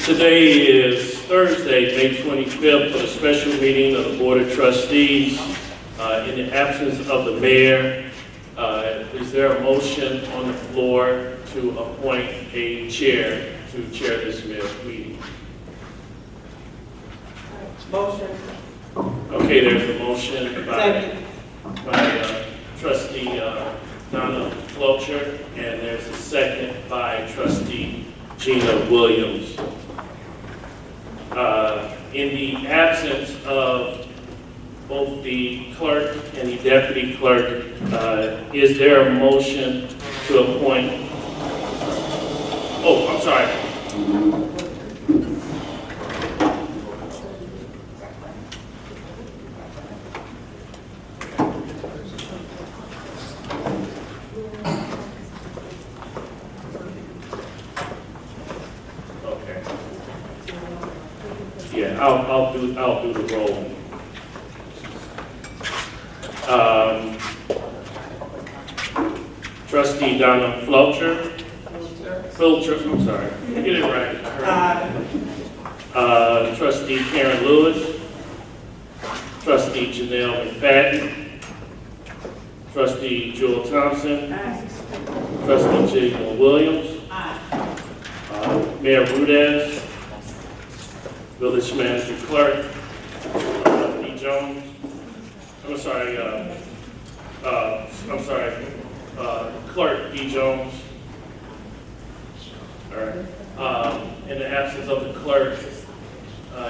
Today is Thursday, May 25th, for the special meeting of the Board of Trustees. In the absence of the mayor, is there a motion on the floor to appoint a chair to chair this meeting? Motion. Okay, there's a motion by Trustee Donna Flocher, and there's a second by Trustee Gina Williams. In the absence of both the clerk and the deputy clerk, is there a motion to appoint? Oh, I'm sorry. Okay. Yeah, I'll do the roll. Trustee Donna Flocher. I'm sorry. Get it right. Trustee Karen Lewis. Trustee Janelle McFadden. Trustee Jewel Thompson. Trustee Gina Williams. Mayor Rudez. Village Manager Clerk. D. Jones. Clerk D. Jones. All right. In the absence of the clerk,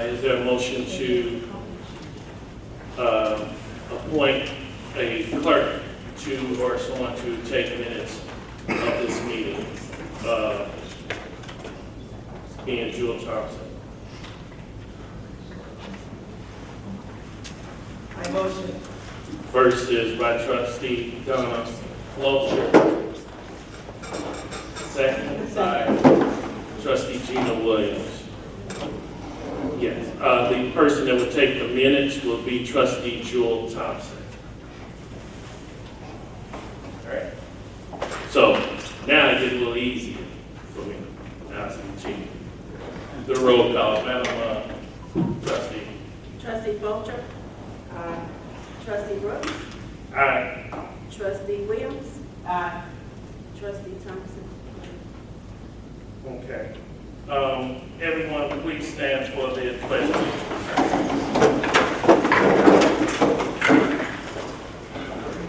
is there a motion to appoint a clerk or someone to take minutes of this meeting? Being Jewel Thompson. My motion. First is by Trustee Donna Flocher. Second by Trustee Gina Williams. Yes, the person that would take the minutes will be Trustee Jewel Thompson. All right. So now it gets a little easier for me. Now it's Gina. The roll call, Madam Trustee. Trustee Bolger. Trustee Brooks. Aye. Trustee Williams. Trustee Thompson. Okay. Everyone, please stand for the pledge.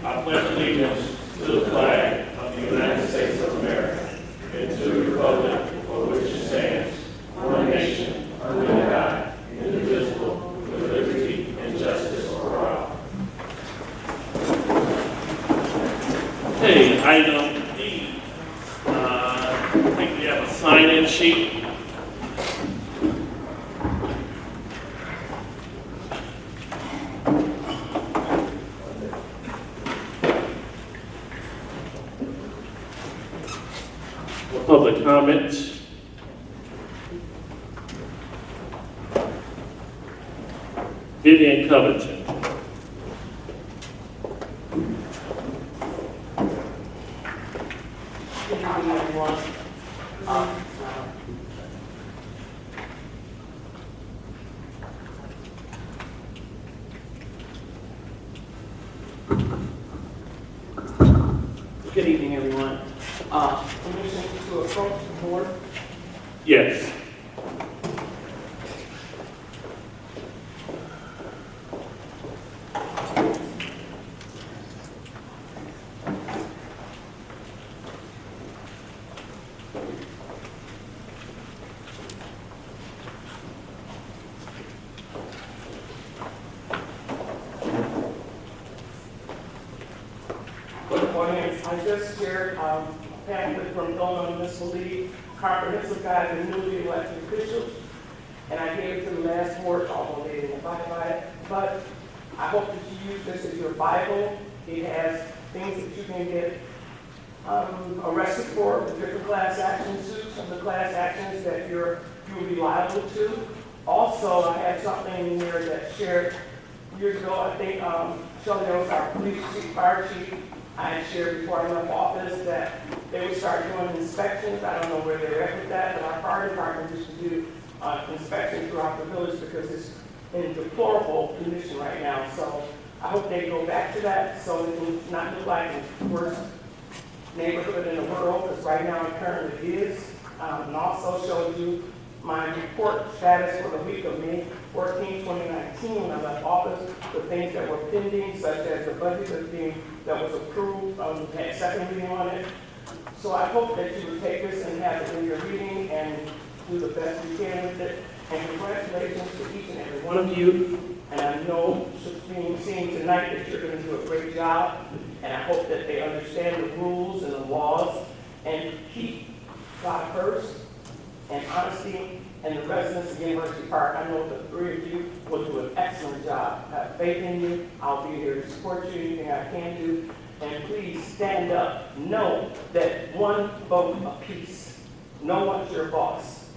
I pledge allegiance to the flag of the United States of America and to the republic for which it stands, one nation, under God, indivisible, with liberty and justice for all. Okay, item D. I think we have a sign-in sheet. For public comments. Vivian Covington. Good evening, everyone. Good evening, everyone. Permission to approach the board. Yes. Good morning. I just shared a pamphlet from Dona Municipal League, comprehensive guide to newly elected officials, and I gave it to the last board, although they didn't abide by it. But I hope that you use this as your Bible. It has things that you can get arrested for, the different class action suits, and the class actions that you will be liable to. Also, I had something in here that shared years ago. I think Shelley Jones, our police chief, fire chief, I had shared before I left office that they would start doing inspections. I don't know where they're at with that, but our fire department used to do inspections throughout the village because it's in deplorable condition right now. So I hope they go back to that so it can not look like the worst neighborhood in the world, because right now it currently is. And also showed you my report status for the week of May 14, 2019, when I left office, the things that were pending, such as the budget that was approved, we had second reading on it. So I hope that you would take this and have it in your reading and do the best you can with it. And congratulations to each and every one of you. And I know, being seen tonight, that you're going to do a great job. And I hope that they understand the rules and the laws and keep God first and honesty and the residents of University Park. I know the three of you will do an excellent job. I have faith in you. I'll be here to support you, anything I can do. And please stand up. Know that one vote apiece. No one's your boss.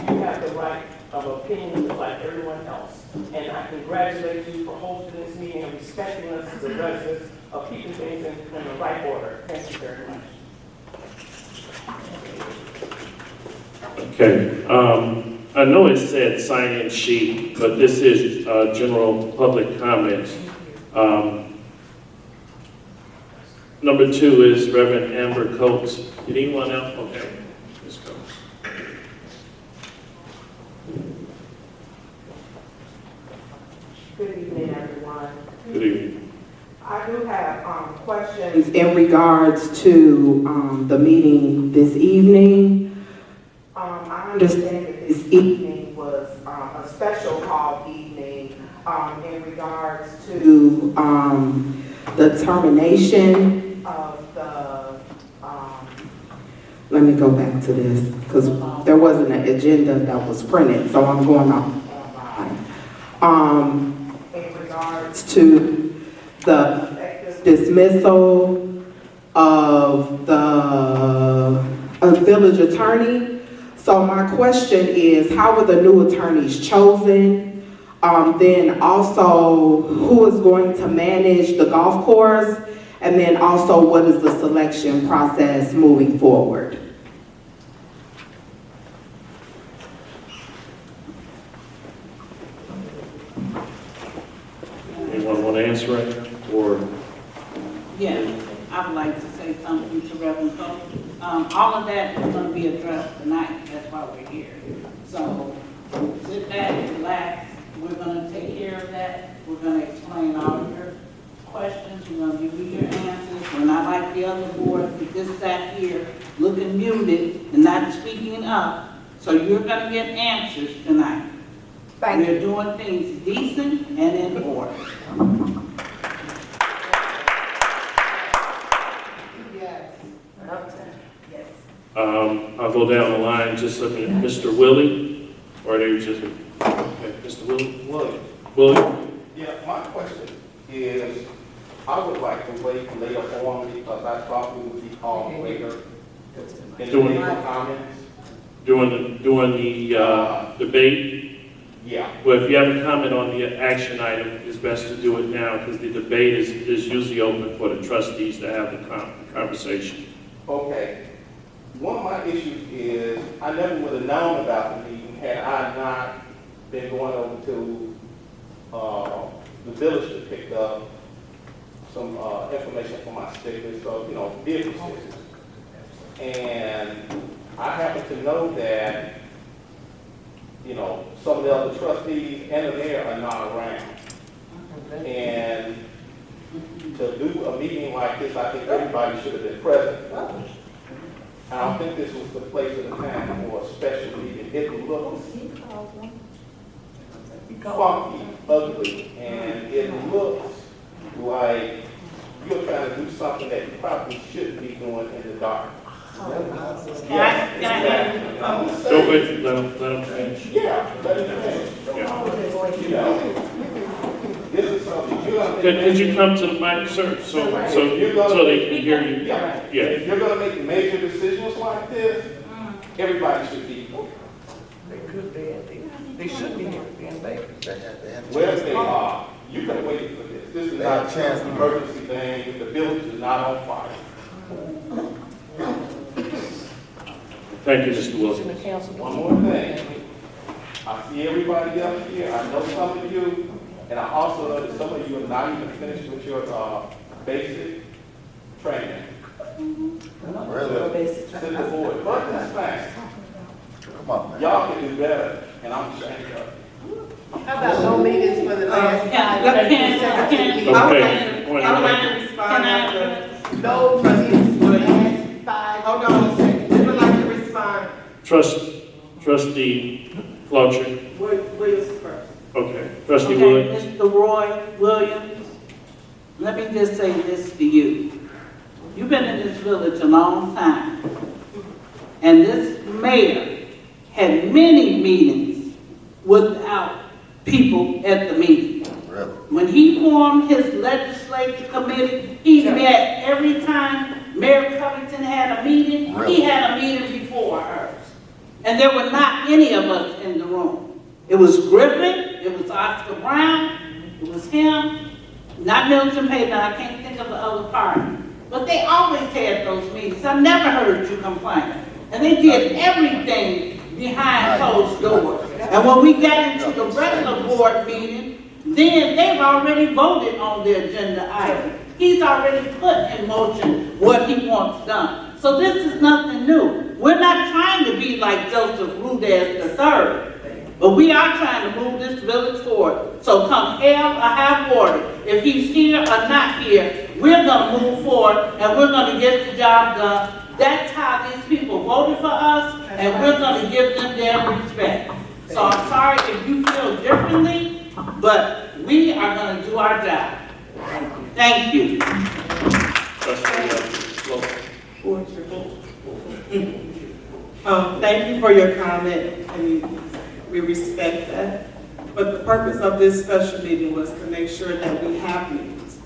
You have the right of opinion like everyone else. And I congratulate you for hosting this meeting and respecting us as the residents of keeping things in the right order. Thank you very much. Okay, I know it said sign-in sheet, but this is general public comments. Number 2 is Reverend Amber Coates. Did anyone else? Okay, Ms. Coates. Good evening, everyone. Good evening. I do have questions in regards to the meeting this evening. I understand that this evening was a special call evening in regards to the termination of the, let me go back to this, because there wasn't an agenda that was printed, so I'm going off online. In regards to the dismissal of the village attorney. So my question is, how were the new attorneys chosen? Then also, who is going to manage the golf course? And then also, what is the selection process moving forward? Anyone want to answer it? Or Yeah, I would like to say something to Reverend Coates. All of that is going to be addressed tonight. That's why we're here. So sit back, relax. We're going to take care of that. We're going to explain all of your questions. We're going to give you your answers. We're not like the other boards that just sat here looking muted and not speaking up. So you're going to get answers tonight. We're doing things decent and in order. I'll go down the line, just looking at Mr. Willie, or they just, okay, Mr. Willie? Willie? Yeah, my question is, I would like to wait later on because I thought we would be called later in the legal comments. During the debate? Yeah. Well, if you have a comment on the action item, it's best to do it now because the debate is usually open for the trustees to have the conversation. Okay. One of my issues is I never would have known about the meeting had I not been going over to the village to pick up some information for my stickers, so, you know, businesses. And I happen to know that, you know, some of the other trustees and the mayor are not around. And to do a meeting like this, I think everybody should have been present. I don't think this was the place or the time for a special meeting. It looks funky, ugly, and it looks like you're trying to do something that you probably shouldn't be doing in the dark. Can I Don't wait, let them finish. Yeah, let it finish. You know, this is something you're gonna Could you come to the mic, sir, so they can hear you? Yeah. Yeah. If you're gonna make major decisions like this, everybody should be. They could be, they should be here being bakers. Where they are, you can wait for this. This is not a chance emergency thing. The village is not on fire. Thank you, Mr. Wilson. To the council. One more thing. I see everybody else here, I know some of you, and I also know that some of you are not even finished with your, basic training. Really? To the board, but that's fine. Come on, man. Y'all can do better, and I'm ashamed of it. How about no meetings for the last Okay, point I would of like order. to respond after. No meetings for the last 5. Hold on a second, we would like to respond. Trustee Fletcher. Williams first. Okay. Trustee Okay, Williams. Mr. Roy Williams, let me just say this to you. You've been in this village a long time, and this mayor had many meetings without people at the meeting. Really? When he formed his legislature committee, he met every time Mayor Covington had a meeting, Really? he had a meeting before hers. And there were not any of us in the room. It was Griffin, it was Oscar Brown, it was him, not Milton Payton, I can't think of the other party. But they always had those meetings. I never heard you complain. And they did everything behind closed doors. And when we got into the regular board meeting, then they've already voted on the agenda item. He's already put in motion what he wants done. So this is nothing new. We're not trying to be like Joseph Rudez III, but we are trying to move this village forward. So come hell or high water, if he's here or not here, we're gonna move forward and we're gonna get the job done. That's how these people voted for us, and we're gonna give them their respect. So I'm sorry if you feel differently, but we are gonna do our job. Thank you. Trustee Fletcher. Thank you for your comment, and we respect that. But the purpose of this special meeting was to make sure that we have meetings.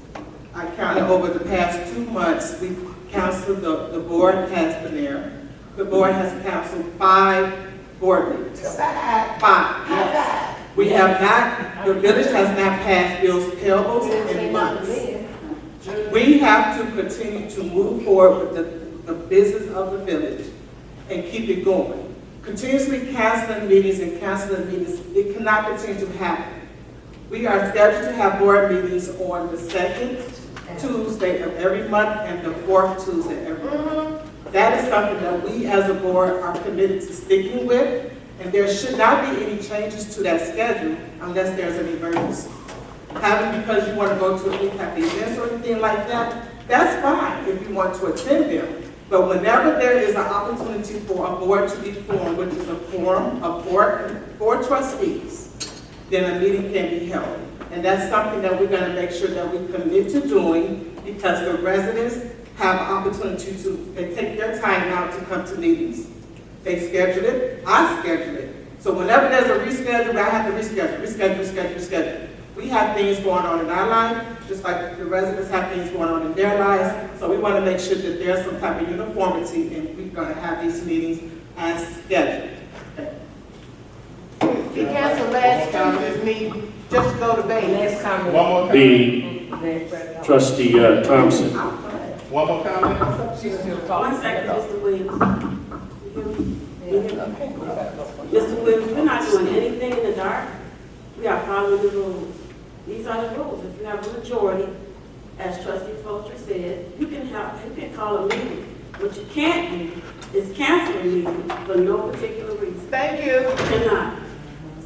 I counted over the past 2 months, we counseled, the board has been there. The board has counseled 5 board meetings. 5, yes. We have not, the village has not passed bills payables in months. We have to continue to move forward with the business of the village and keep it going. Continuously canceling meetings, it cannot continue to happen. We are scheduled to have board meetings on the 2nd Tuesday of every month and the 4th Tuesday every month. That is something that we as a board are committed to sticking with, and there should not be any changes to that schedule unless there's an emergency. Having because you want to go to any type of events or anything like that, that's fine if you want to attend them. But whenever there is an opportunity for a board to be formed, which is a forum of 4 trustees, then a meeting can be held. And that's something that we're going to make sure that we commit to doing, because the residents have opportunity to, they take their time out to come to meetings. They schedule it, I schedule it. So whenever there's a reschedule, I have to reschedule. We have things going on in our life, just like the residents have things going on in their lives. So we want to make sure that there's some type of uniformity, and we're going to have these meetings as scheduled. He canceled last Tuesday's meeting, just go to bed. Next One more comment. The Trustee Thompson. One more comment. 1 second, Mr. Williams. You hear me? Mr. Williams, we're not doing anything in the dark. We are following the rules. These are the rules. If you have a majority, as Trustee Fulcher said, you can call a meeting. What you can't do is cancel a meeting for no particular reason. Thank you. You cannot.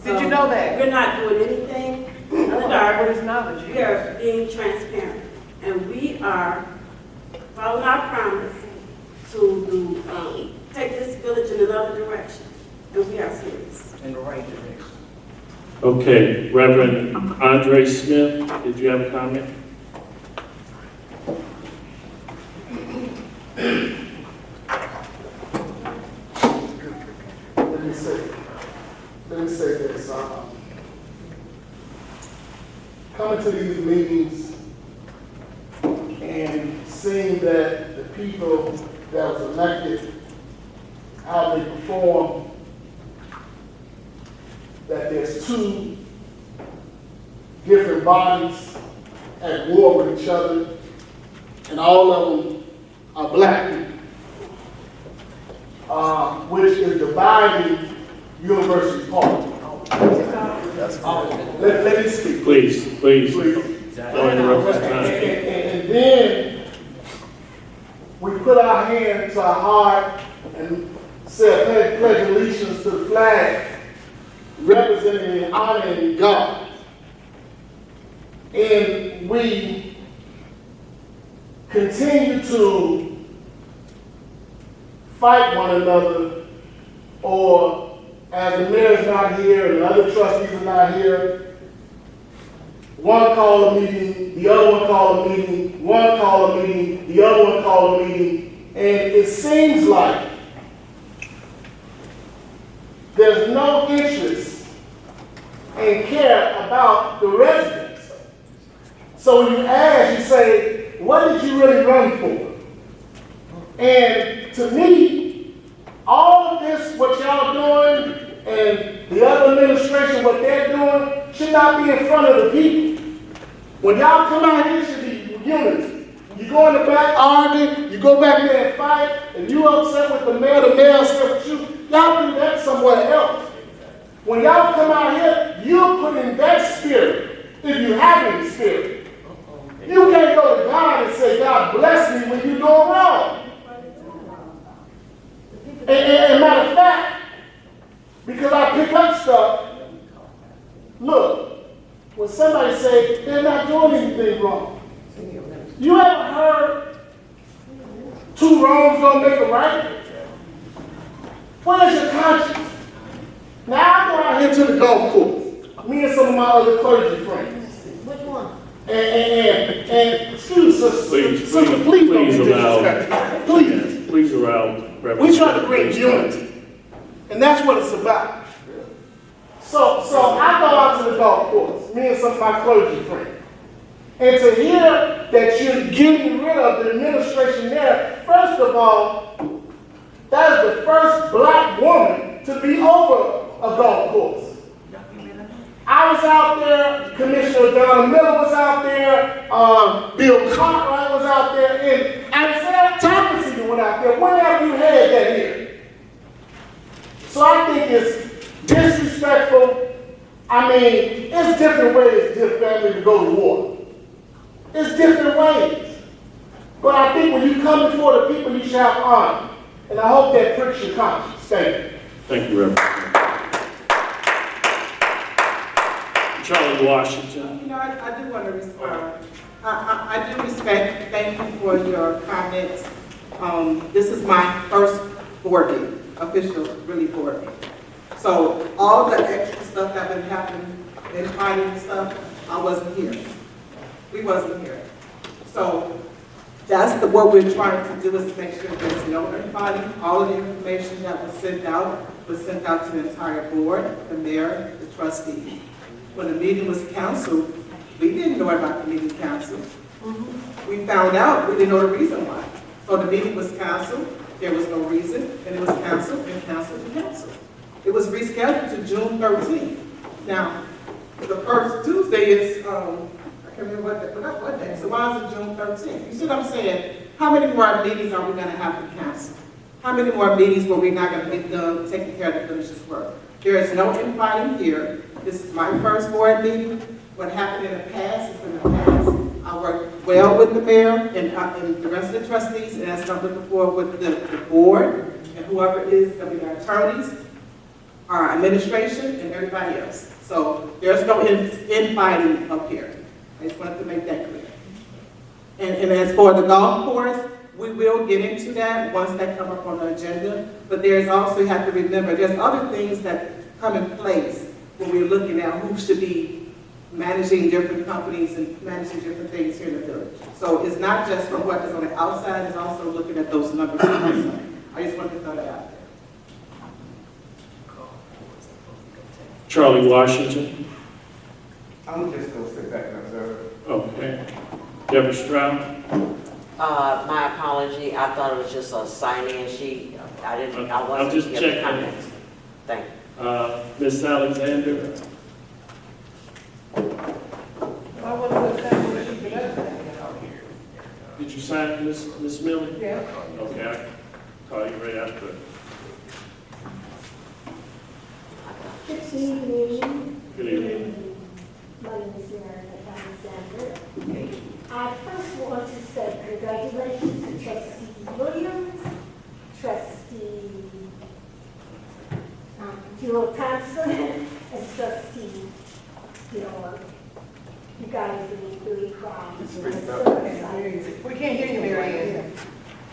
Did you know that? We're not doing anything in the dark. What is knowledge? We are being transparent, and we are following our promise to take this village in another direction, and we are serious. In the right direction. Okay, Reverend Andre Smith, did you have a comment? Let me say this. Coming to these meetings and seeing that the people that was elected, how they perform, that there's 2 different bodies at war with each other, and all of them are black people. which is dividing University Park. That's good. Let me speak. Please, please, Please. don't interrupt his time. And then we put our hand to our heart and said, pledge allegiance to the flag representing and honoring God. And we continue to fight one another, or as the mayor's not here and the other trustees are not here, one call a meeting, the other one call a meeting, one call a meeting, the other one call a meeting, and it seems like there's no interest and care about the residents. So when you ask, you say, what did you really run for? And to me, all of this, what y'all doing, and the other administration, what they're doing, should not be in front of the people. When y'all come out here, it should be unity. You go in the back, argue, you go back there and fight, and you upset with the mayor upset with you, y'all do that somewhere else. When y'all come out here, you put in that spirit, if you have any spirit. You can't go to God and say, God bless me when you're doing wrong. And matter of fact, because I pick up stuff, look, when somebody say they're not doing anything wrong, you ever heard two wrongs don't make a right? Where's your conscience? Now I go out here to the golf course, me and some of my other clergy friends. Which one? And excuse us, Please, sister, please, please don't please be allow- disrespectful. Please. Please allow Reverend. We try to bring Smith to unity, and that's what it's about. So I go out to the golf course, me and some of my clergy friends, and to hear that you're getting rid of the administration there, first of all, that is the first black woman to be over a golf course. I was out there, Commissioner Donna Miller was out there, Bill Cartwright was out there, and Isaiah Thomas went out there. When have you had that here? So I think it's disrespectful. I mean, it's different ways, dear family, to go to war. It's different ways. But I think when you come before the people, you shall have honor. And I hope that pricks your conscience. Thank you. Thank you, Reverend. Charlie Washington. You know, I do want to respond. I do respect, thank you for your comments. This is my first board meeting, official, really board meeting. So all the extra stuff that been happening, in fighting and stuff, I wasn't here. We wasn't here. So that's what we're trying to do, is make sure there's no infighting. All of the information that was sent out to the entire board, the mayor, the trustees. When the meeting was canceled, we didn't know about the meeting canceled. We found out, we didn't know the reason why. So the meeting was canceled, there was no reason, and it was canceled and canceled and canceled. It was rescheduled to June 13th. Now, the first Tuesday is, I can't remember what day, so why is it June 13th? You see what I'm saying? How many more meetings are we gonna have to cancel? How many more meetings were we not gonna get done taking care of the finished work? There is no infighting here. This is my first board meeting. What happened in the past is in the past. I worked well with the mayor and the rest of the trustees, and that's what I'm looking for with the board and whoever is, there'll be our attorneys, our administration, and everybody else. So there's no infighting up here. I just wanted to make that clear. And as for the golf course, we will get into that once that comes up on the agenda. But there's also, you have to remember, there's other things that come in place when we're looking at who should be managing different companies and managing different things here in the village. So it's not just from what is on the outside, it's also looking at those numbers on the inside. I just wanted to throw that out there. Charlie Washington. I'm just gonna sit back and observe. Okay. Deborah Stroud. My apology, I thought it was just a sign-in sheet. I I'm wasn't just here for checking. comments. Thank you. Ms. Alexander. Did you sign, Ms. Millie? Yeah. Okay, I'll call you right after. evening. Good evening. My name is Mary Alexander. I first want to say congratulations to Trustee Williams, Trustee Jewel Thompson, and Trustee Gilmore. You guys are really proud. We can't hear you, Mary Ann.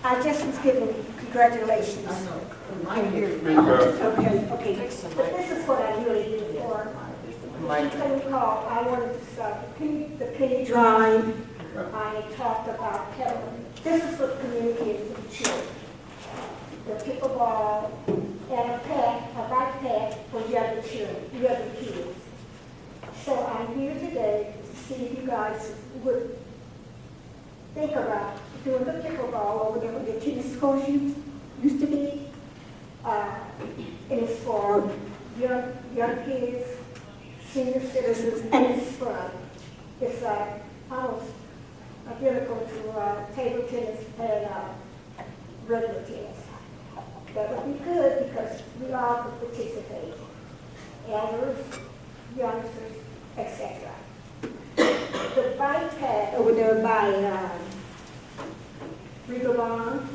I just was giving congratulations. Okay. But this is what I really do for. If you can recall, I wanted to start the penny drawing. I talked about pedaling. This is what communicated with the children. The pickleball and a bike path for younger children, younger kids. So I'm here today to see if you guys would think about doing the pickleball over there where the tennis courts used to be. And it's for young kids, senior citizens, and it's fun. It's almost identical to table tennis and regular tennis. That would be good because we all could participate. Elders, youngsters, etc. The bike path over there by Regal Lawn,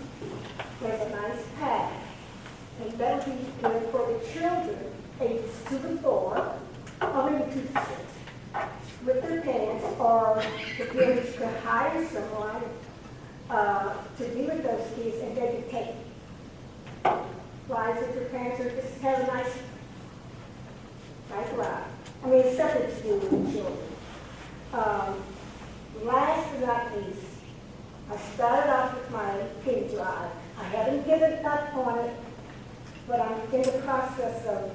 there's a nice path. And that'll be good for the children ages 2 to 4, or maybe 2 to 6, with their parents, or the village could hire someone to be with those kids, and they could take rides with their parents, or just have a nice ride. I mean, it's something to do with the children. Last but not least, I started off with my penny drive. I haven't given up on it, but I'm in the process of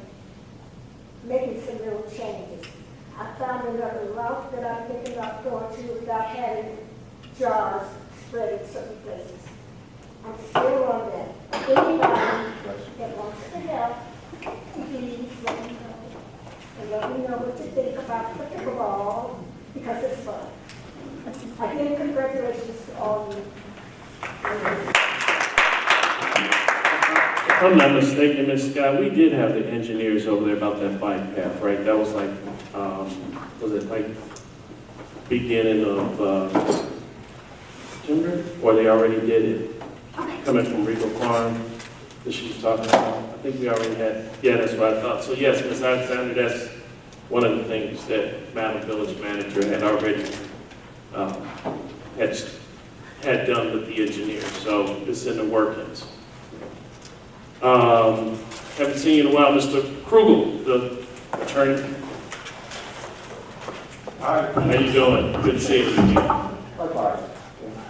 making some little changes. I found another route that I'm thinking about going to without having jars spread in certain places. I'm still on that. Anybody that wants to help, please let me know. And let me know what you think about the pickleball, because it's fun. Again, congratulations to all of you. If I'm not mistaken, Ms. Scott, we did have the engineers over there about that bike path, right? That was like, was it like beginning of September? Or they already did it? Coming from Regal Farm that she was talking about. I think we already had, yeah, that's what I thought. So yes, Ms. Alexander, that's one of the things that Madam Village Manager had already had done with the engineer. So it's in the workings. Haven't seen you in a while, Mr. Krugel, the attorney. Hi. How you doing? Good to see you. Bye-bye.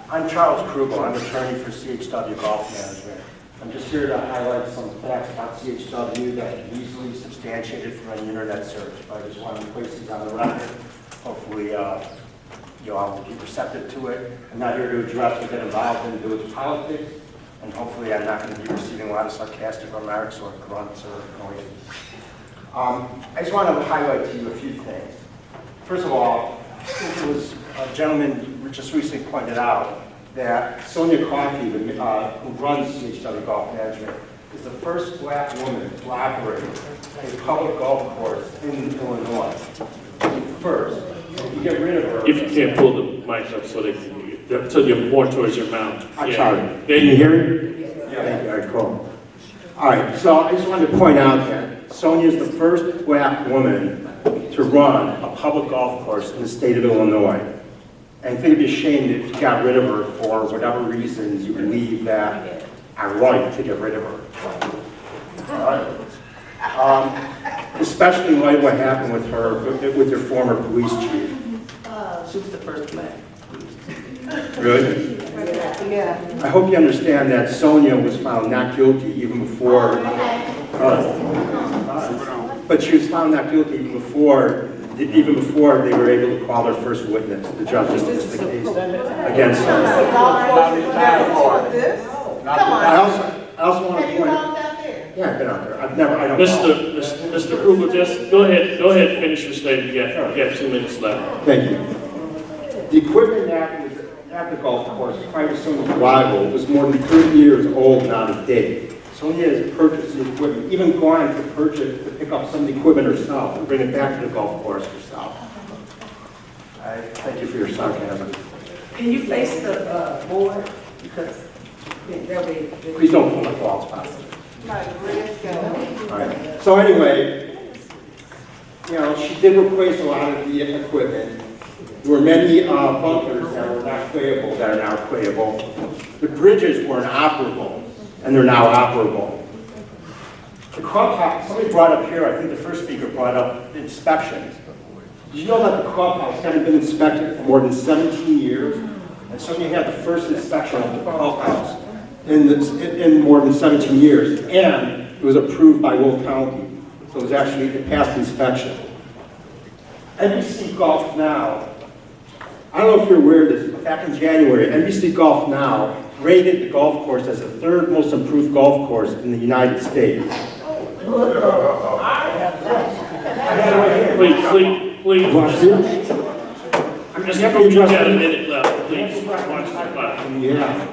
I'm Charles Krugel. I'm attorney for CHW Golf Management. I'm just here to highlight some facts about CHW that can be easily substantiated from an internet search. I just want to place these on the record. Hopefully, you all will be receptive to it. I'm not here to address or get involved in village politics. And hopefully I'm not going to be receiving a lot of sarcastic remarks or grunts or noises. I just want to highlight to you a few things. First of all, it was a gentleman who just recently pointed out that Sonia Coffey, who runs CHW Golf Management, is the first black woman to operate a public golf course in Illinois. First, if you get rid of her... If you can't pull the mic up so they can hear you, so you're more towards your mouth. I'm Yeah. sorry. There Can you hear me? Yeah. Thank you. All right, cool. All right, so I just wanted to point out that Sonia is the first black woman to run a public golf course in the state of Illinois. And I think it'd be a shame if you got rid of her for whatever reasons you believe that are right to get rid of her. All right? Especially in light of what happened with her, with your former police chief. She was the first black. Good. Yeah. I hope you understand that Sonia was found not guilty even before, but she was found not guilty even before they were able to call their first witness. The judge dismissed the case against Sonia. I also want to point out. Yeah, I've been out there. I don't know. Mr. Krugel, just go ahead and finish your statement. You have 2 minutes left. Thank you. The equipment at the golf course prior to Sonia's arrival was more than 30 years old and out of date. Sonia has purchased the equipment, even gone to purchase, to pick up some of the equipment herself and bring it back to the golf course herself. I thank you for your sarcasm. Can you face the board? Because that way. Please don't pull the calls, possible. All right. So anyway, you know, she did replace a lot of the equipment. There were many bunkers that were not playable that are now playable. The bridges weren't operable, and they're now operable. The clubhouse, somebody brought up here, I think the first speaker brought up inspections. Did you know that the clubhouse hadn't been inspected for more than 17 years? And Sonia had the first inspection of the clubhouse in more than 17 years, and it was approved by Will County. So it was actually, it passed inspection. NBC Golf Now, I don't know if you're aware of this, but back in January, NBC Golf Now rated the golf course as the third most improved golf course in the United States. Please. I'm just You got a minute left, please. Watch the clock. Yeah.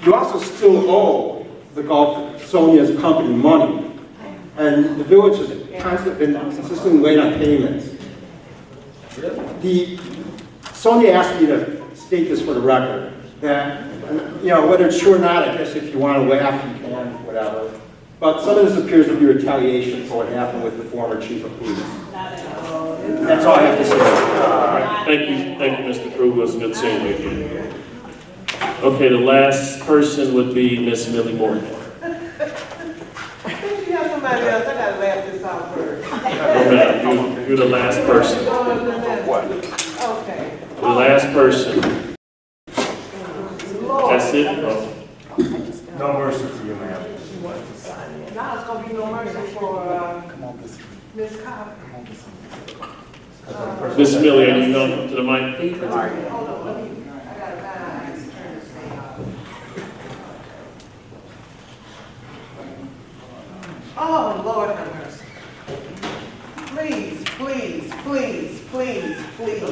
You also still owe the golf, Sonia's company money. And the village has constantly been consistently late on payments. Sonia asked me to state this for the record, that, you know, whether it's true or not, I guess if you want to laugh, you can, whatever. But some of this appears to be retaliation for what happened with the former chief of police. That's all I have to say. Thank you, Mr. Kruger. It's good seeing you again. Okay, the last person would be Miss Millie Morgan. If you have somebody else, I gotta laugh this out first. No, ma'am, you're the last person. Okay. The last person. That's it? Oh. No mercy for you, ma'am. Now it's gonna be no mercy for, Ms. Cobb. Miss Millie, are you going to the mic? Hold on, let me, I gotta turn this thing off. Oh, Lord have mercy. Please, please, please, please, please.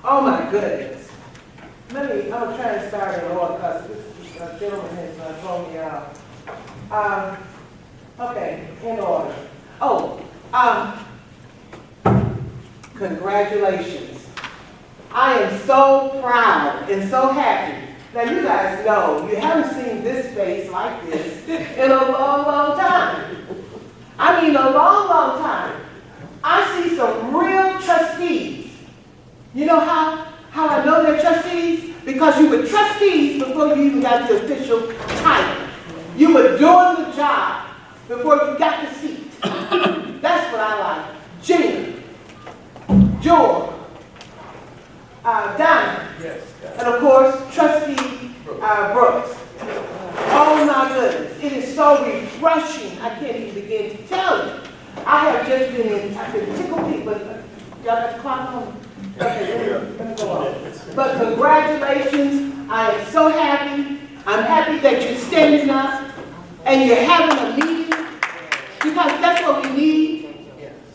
Oh, my goodness. I'm trying to start in order because this gentleman has thrown me out. Okay, in order. Congratulations. I am so proud and so happy. Now you guys know, you haven't seen this face like this in a long, long time. I mean a long, long time. I see some real trustees. You know how I know they're trustees? Because you were trustees before you even got the official title. You were doing the job before you got the seat. That's what I like. Gina, George, Donna, and of course, Trustee Brooks. Oh my goodness, it is so refreshing. I can't even begin to tell you. I have just been, I've been tickled people. Y'all got the clock on? Okay, let me go on. But congratulations, I am so happy. I'm happy that you're standing up and you're having a meeting because that's what we need.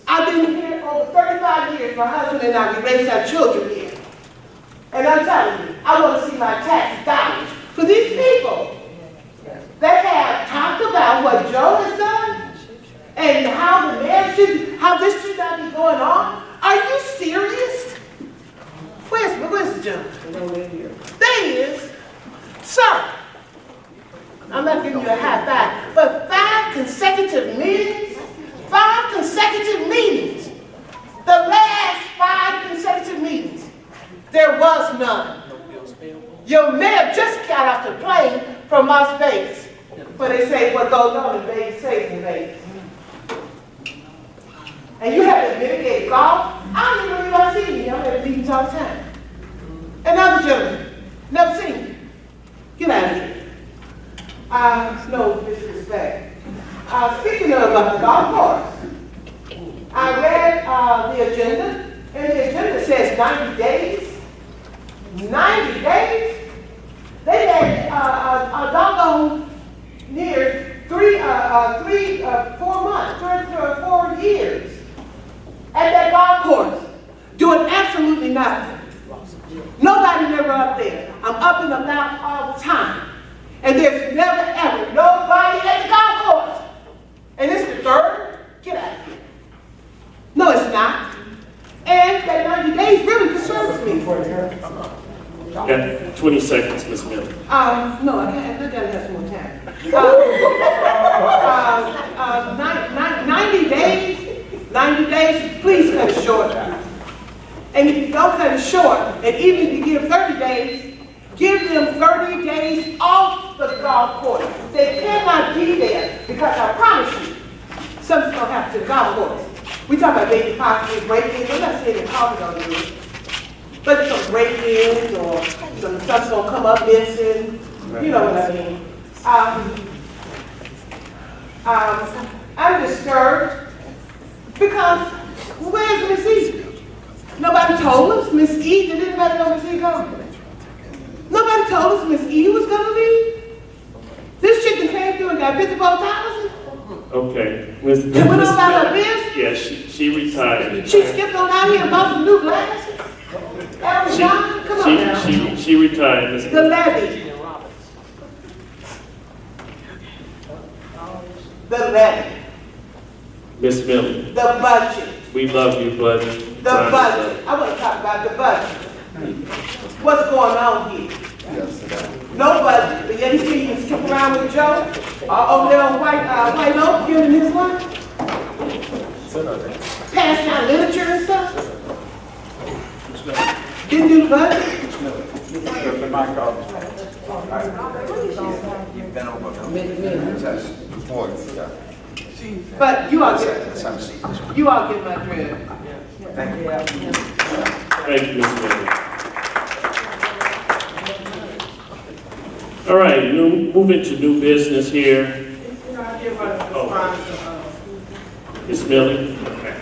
I've been here over 35 years. My husband and I, we raised our children here. And I'm telling you, I want to see my tax dollars. For these people, they have talked about what Joe has done and how the man how this should not be going on. Are you serious? Where's the gentleman? There he is. Sir, I'm not giving you a high five, but 5 consecutive meetings? 5 consecutive meetings. The last 5 consecutive meetings, there was none. Your mayor just got off the plane from Las Vegas. But they say what goes on in Vegas stays in Vegas. And you haven't mitigated golf. I don't even know if I've seen you. I'm at meetings all the time. Another gentleman, never seen you. Get out of here. No disrespect. Speaking of the golf course, I read the agenda, and the agenda says 90 days. 90 days? They had a doggone near 4 months, 4 years at that golf course, doing absolutely nothing. Nobody never up there. I'm up and about all the time. And there's never, ever, nobody at the golf course. And it's the third? Get out of here. No, it's not. And that 90 days really disturbs me. Okay, 20 seconds, Ms. Miller. No, I gotta have some more time. 90 days, please cut it short. And if you don't cut it short, and even if you give 30 days, give them 30 days off the golf course. They cannot be there because I promise you, something's gonna happen to the golf course. We talk about maybe possibly break-ins. I'm not saying the coffee don't do it, but some break-ins or some stuff's gonna come up missing. You know what I mean? I'm disturbed because where's Miss E? Nobody told us Miss E. Did anybody know Miss E coming? Nobody told us Miss E was gonna leave. This chicken came through and got 54,000. Okay. Ms. And went on about her business. Yeah, she retired. She skipped on out here and bought some new glasses. Elton John, come on now. She retired, Ms. The levy. The levy. Ms. Miller. The budget. We love you, but The budget. I want to talk about the budget. What's going on here? No budget, but yet you can skip around with Joe over there on White Oak, giving his one. Passing out literature and stuff. Didn't do the budget. But you all get my drift. thank you, Ms. Miller. All right, moving to new business here. Ms. Miller? Okay.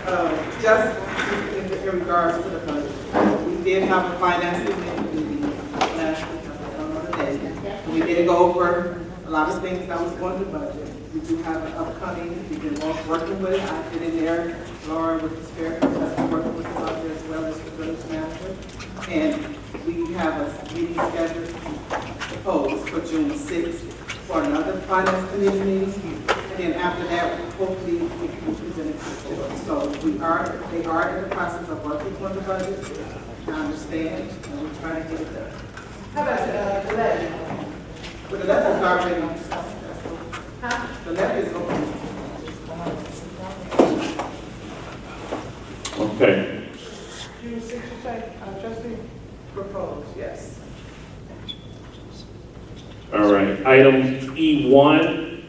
Just in regards to the budget, we did have a finance committee meeting last week, I don't know the day. We did go over a lot of things that was going to the budget. We do have an upcoming, we've been working with it. I've been in there, Laura with the Spirit, I've been working with the budget as well as the village manager. And we have a meeting scheduled proposed for June 6th for another finance committee meeting. And then after that, hopefully we can present it to the board. So they are in the process of working on the budget. I understand, and we're trying to get it done. How about the levy? Well, the levy is already, the levy is open. Okay. June 6th, you say, trustee? Proposed, yes. All right, item E1.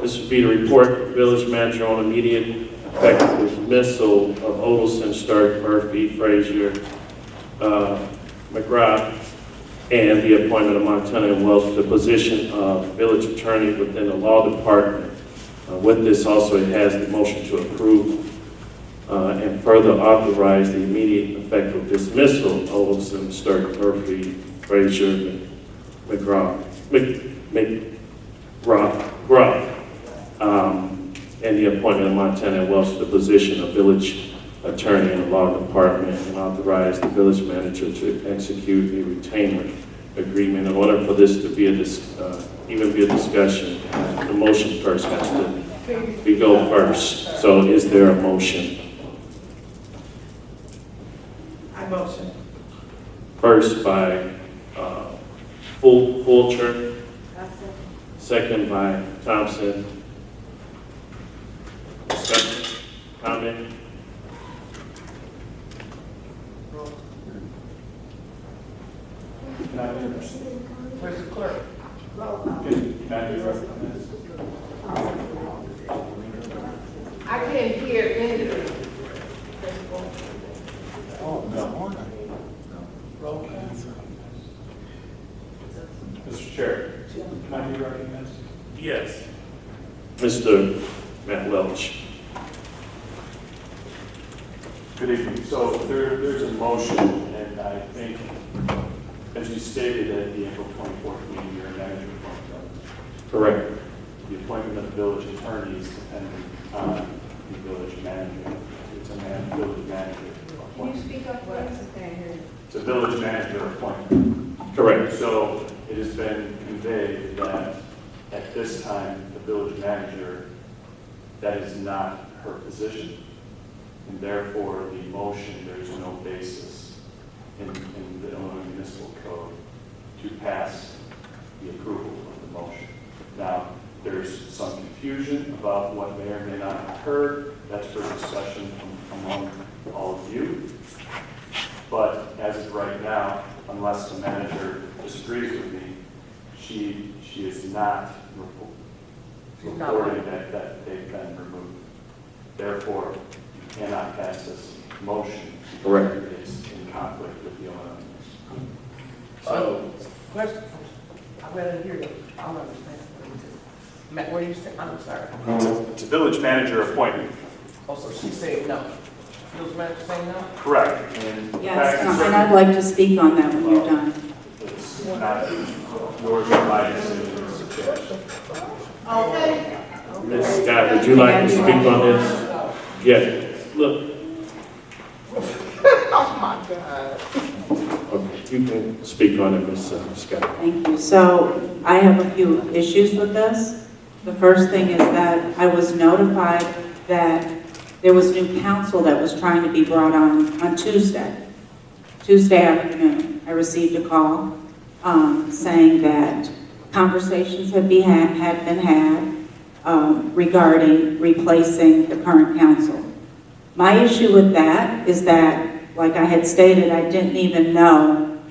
This would be the report from village manager on immediate effective dismissal of Odelson, Stark, Murphy, Frazier, McGrath, and the appointment of Montana and Wells to the position of village attorney within the law department. With this also, it has the motion to approve and further authorize the immediate effective dismissal of Odelson, Stark, Murphy, Frazier, McGrath, and the appointment of Montana and Wells to the position of village attorney in the law department, and authorize the village manager to execute a retainment agreement. In order for this to be even be a discussion, the motion first has to go first. So is there a motion? I motion. First by Fulcher, second by Thompson. Discussion, comment? Where's the clerk? I can't hear anything. Mr. Chair, can I be recognized? Yes. Mr. Matt Welch. Good evening. So there's a motion, and I think, as you stated at the April 24th meeting, your manager appointment. Correct. The appointment of the village attorney is dependent on the village manager. It's a village manager appointment. Can you speak up, please? It's a village manager appointment. Correct. So it has been conveyed that at this time, the village manager, that is not her position. And therefore, the motion, there's no basis in the Illinois Municipal Code to pass the approval of the motion. Now, there's some confusion about what may or may not have occurred. That's for discussion among all of you. But as of right now, unless the manager disagrees with me, she is not reporting that they've been removed. Therefore, you cannot pass this motion. Correct. It's in conflict with the Illinois. Question, I read here, I don't understand. Matt, what do you say? I'm sorry. It's a village manager appointment. Oh, so she said no. Village manager saying no? Correct. And Yes, and I'd like to speak on that when you're done. it's not yours or my decision, it's a suggestion. Okay. Ms. Scott, would you like to speak on this? Yes. Look, Oh, my God. okay, you can speak on it, Ms. Scott. Thank you. So I have a few issues with this. The first thing is that I was notified that there was new counsel that was trying to be brought on Tuesday afternoon. I received a call saying that conversations had been had regarding replacing the current counsel. My issue with that is that, like I had stated, I didn't even know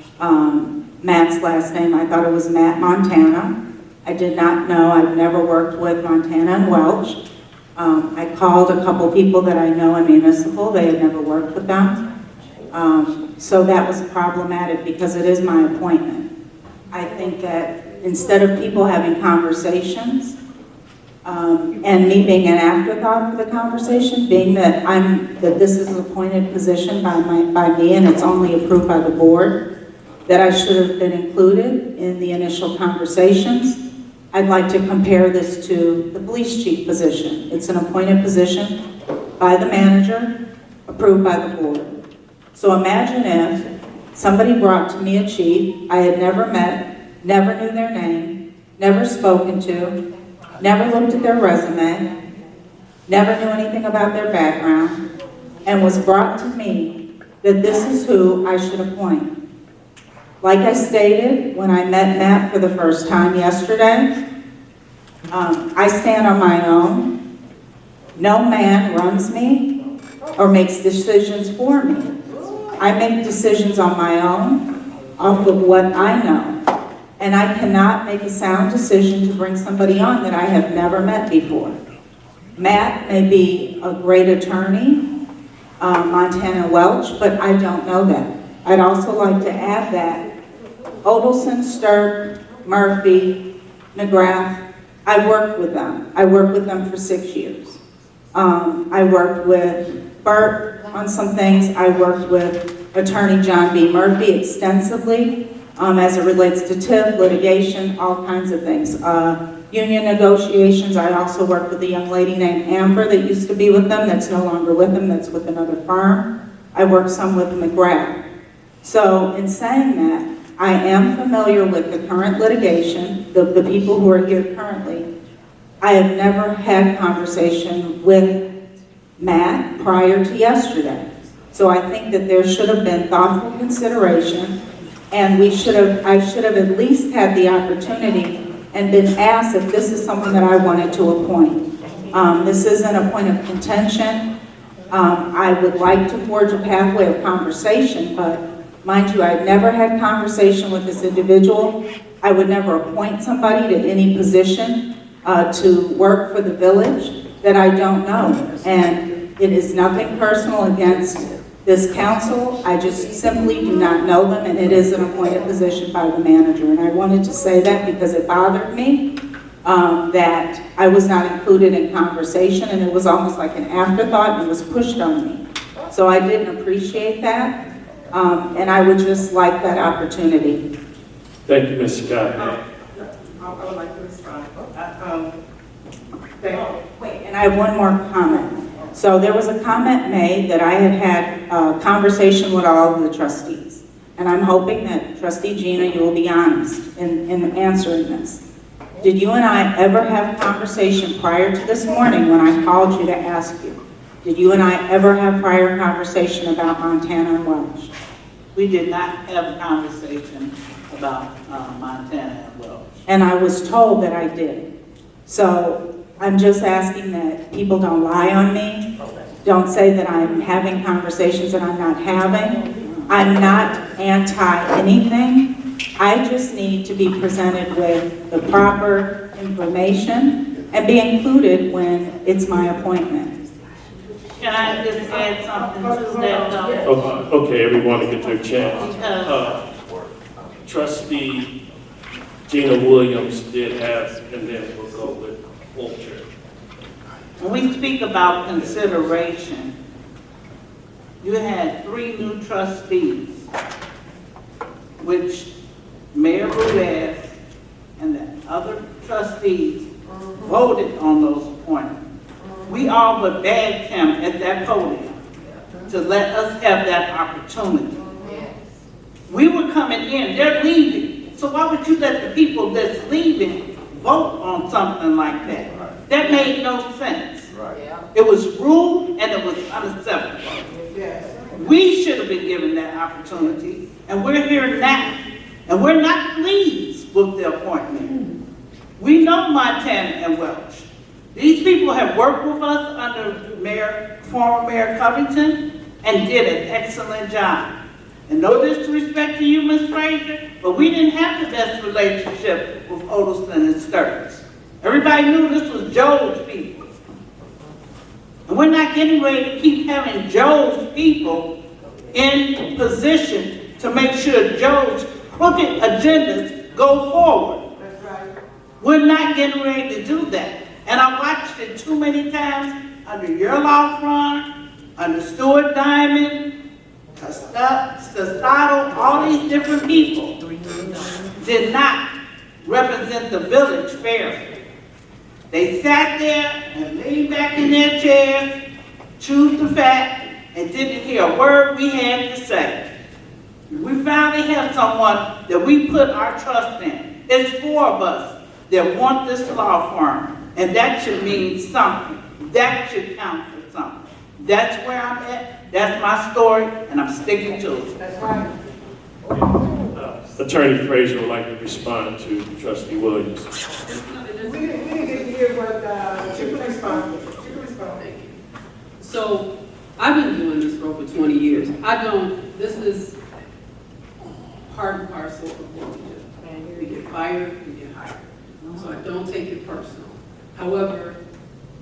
Matt's last name. I thought it was Matt Montana. I did not know. I've never worked with Montana and Welch. I called a couple people that I know in municipal. They had never worked with them. So that was problematic because it is my appointment. I think that instead of people having conversations, and me being an afterthought for the conversation, being that this is an appointed position by me and it's only approved by the board, that I should have been included in the initial conversations. I'd like to compare this to the police chief position. It's an appointed position by the manager, approved by the board. So imagine if somebody brought to me a chief I had never met, never knew their name, never spoken to, never looked at their resume, never knew anything about their background, and was brought to me that this is who I should appoint. Like I stated when I met Matt for the first time yesterday, I stand on my own. No man runs me or makes decisions for me. I make decisions on my own, off of what I know. And I cannot make a sound decision to bring somebody on that I have never met before. Matt may be a great attorney, Montana Welch, but I don't know that. I'd also like to add that Odelson, Sturk, Murphy, McGrath, I worked with them. I worked with them for 6 years. I worked with Burt on some things. I worked with Attorney John B. Murphy extensively as it relates to TIF, litigation, all kinds of things. Union negotiations, I also worked with a young lady named Amber that used to be with them, that's no longer with them, that's with another firm. I worked some with McGrath. So in saying that, I am familiar with the current litigation, the people who are here currently. I have never had conversation with Matt prior to yesterday. So I think that there should have been thoughtful consideration, and I should have at least had the opportunity and been asked if this is someone that I wanted to appoint. This isn't a point of contention. I would like to forge a pathway of conversation, but mind you, I've never had conversation with this individual. I would never appoint somebody to any position to work for the village that I don't know. And it is nothing personal against this council. I just simply do not know them, and it is an appointed position by the manager. And I wanted to say that because it bothered me that I was not included in conversation, and it was almost like an afterthought and it was pushed on me. So I didn't appreciate that. And I would just like that opportunity. Thank you, Ms. Scott. I would like to respond. Wait, and I have one more comment. So there was a comment made that I had had a conversation with all of the trustees. and I'm hoping that Trustee Gina, you will be honest in answering this. Did you and I ever have a conversation prior to this morning when I called you to ask you? Did you and I ever have prior conversation about Montana and Welch? We did not have a conversation about Montana and Welch. And I was told that I did. So I'm just asking that people don't lie on me. Don't say that I'm having conversations that I'm not having. I'm not anti-anything. I just need to be presented with the proper information and be included when it's my appointment. Can I just add something to that though? Okay, everyone to get their chance. Trustee Gina Williams did have, and then we'll go with Walter. When we speak about consideration, you had 3 new trustees, which Mayor Rudez and the other trustees voted on those appointments. We all but begged him at that podium to let us have that opportunity. We were coming in, they're leaving. So why would you let the people that's leaving vote on something like that? That made no sense. It was rude and it was unacceptable. We should have been given that opportunity, and we're here now. And we're not pleased with the appointment. We know Montana and Welch. These people have worked with us under former Mayor Covington and did an excellent job. And no disrespect to you, Ms. Frazier, but we didn't have the best relationship with Odelson and Sturgis. Everybody knew this was Joe's people. And we're not getting ready to keep having Joe's people in position to make sure Joe's crooked agendas go forward. That's right. We're not getting ready to do that. And I watched it too many times under your law firm, under Stuart Diamond, Costato, all these different people did not represent the village fairly. They sat there and leaned back in their chairs, chewed the fat, and didn't hear a word we had to say. We finally have someone that we put our trust in. It's 4 of us that want this law firm, and that should mean something. That should count for something. That's where I'm at. That's my story, and I'm sticking to it. That's right. Attorney Frazier would like to respond to Trustee Williams. We didn't get to hear what, she can respond. She can respond. So, I've been doing this for over 20 years. This is part and parcel of what we do. We get fired, we get hired. So I don't take it personal. However,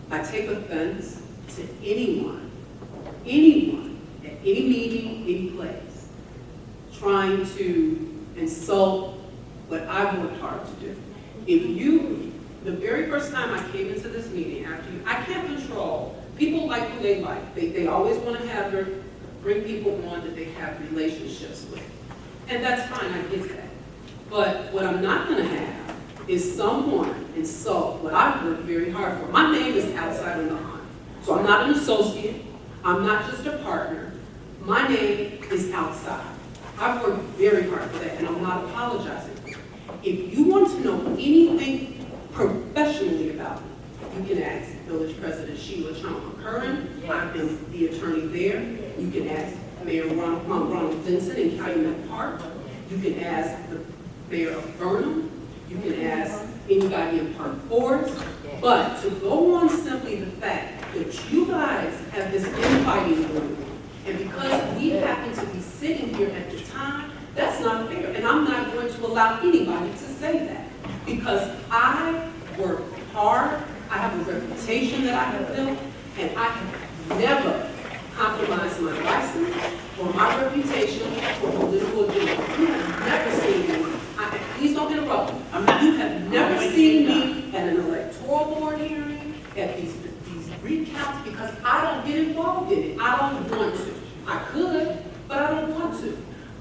I take offense to anyone, at any meeting, any place, trying to insult what I've worked hard to do. The very first time I came into this meeting after you, I can't control, people like who they like. They always want to bring people on that they have relationships with. And that's fine, I get that. But what I'm not going to have is someone insult what I've worked very hard for. My name is outside on the hunt. So I'm not an associate. I'm not just a partner. My name is outside. I've worked very hard for that, and I'm not apologizing. If you want to know anything professionally about me, you can ask Village President Sheila Chong-Curran. I've been the attorney there. You can ask Mayor Ronald Vinson in Calumet Park. You can ask the Mayor of Vernon. You can ask anybody in Park Forest. But to go on simply the fact that you guys have this infighting room, and because we happen to be sitting here at the time, that's not fair. And I'm not going to allow anybody to say that. Because I work hard, I have a reputation that I have built, and I have never compromised my license or my reputation for political agenda. You have never seen me, please don't interrupt me. You have never seen me at an electoral board hearing, at these recounts, because I don't get involved in it. I don't want to. I could, but I don't want to.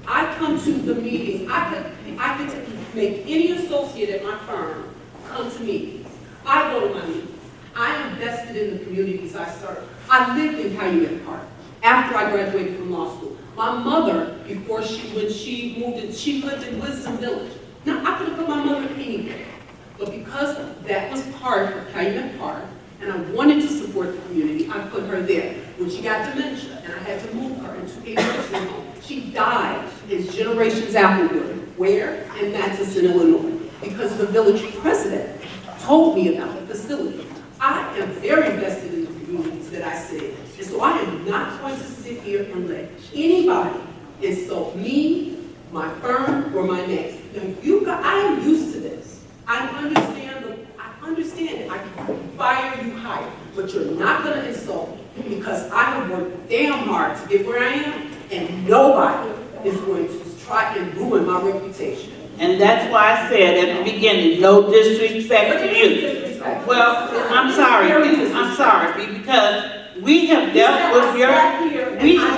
I come to the meetings. I could make any associate at my firm come to meetings. I go to my meetings. I am vested in the communities I serve. I lived in Calumet Park after I graduated from law school. My mother, when she moved in, she lived in Wisdom Village. Now, I could have put my mother anywhere, but because that was part of Calumet Park, and I wanted to support the community, I put her there. When she got dementia, and I had to move her into a nursing home, she died in Generations Applewood, where? In Matteson, Illinois, because the village president told me about the facility. I am very invested in the communities that I sit in, and so I am not going to sit here and let anybody insult me, my firm, or my name. Now, I am used to this. I understand it. I can fire, you hire, but you're not going to insult me because I have worked damn hard to get where I am, and nobody is going to try and ruin my reputation. And that's why I said at the beginning, no disrespect to you. Well, I'm sorry, because we have dealt with your, I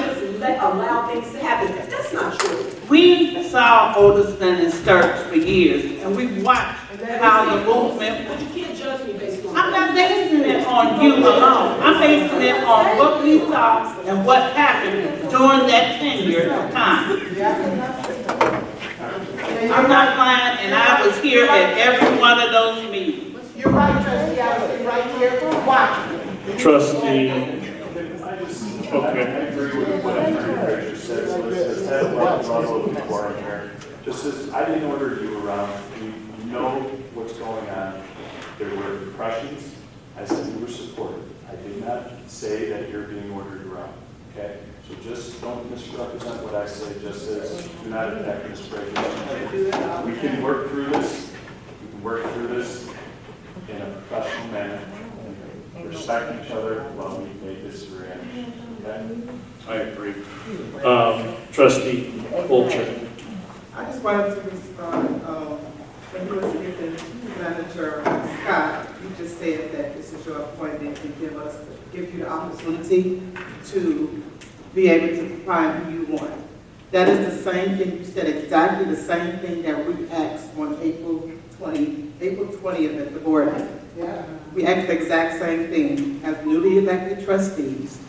just allow things to happen. That's not true. we saw Otiston and Sturts for years, and we watched how the movement. But you can't judge me based on. I'm not basing it on you alone. I'm basing it on what we saw and what happened during that tenure of time. I'm not lying, and I was here at every one of those meetings. You're right, Trustee, I was right here watching. Trustee, I okay. agree with what Attorney Frazier says. Let's have a level of decorum here. Just as I didn't order you around, you know what's going on. There were impressions. I said you were supported. I did not say that you're being ordered around. Okay? So just don't misrepresent what I say. Just as do not attack Ms. Frazier. We can work through this. We can work through this in a professional manner. Respect each other while we make this reaction. Okay? I agree. Trustee Fulcher. I just wanted to respond, when you were speaking, Manager Scott, you just said that this is your appointment to give you the opportunity to be able to find who you want. That is the same thing, you said exactly the same thing that we asked on April 20th at the board meeting. Yeah. We asked the exact same thing as newly elected trustees.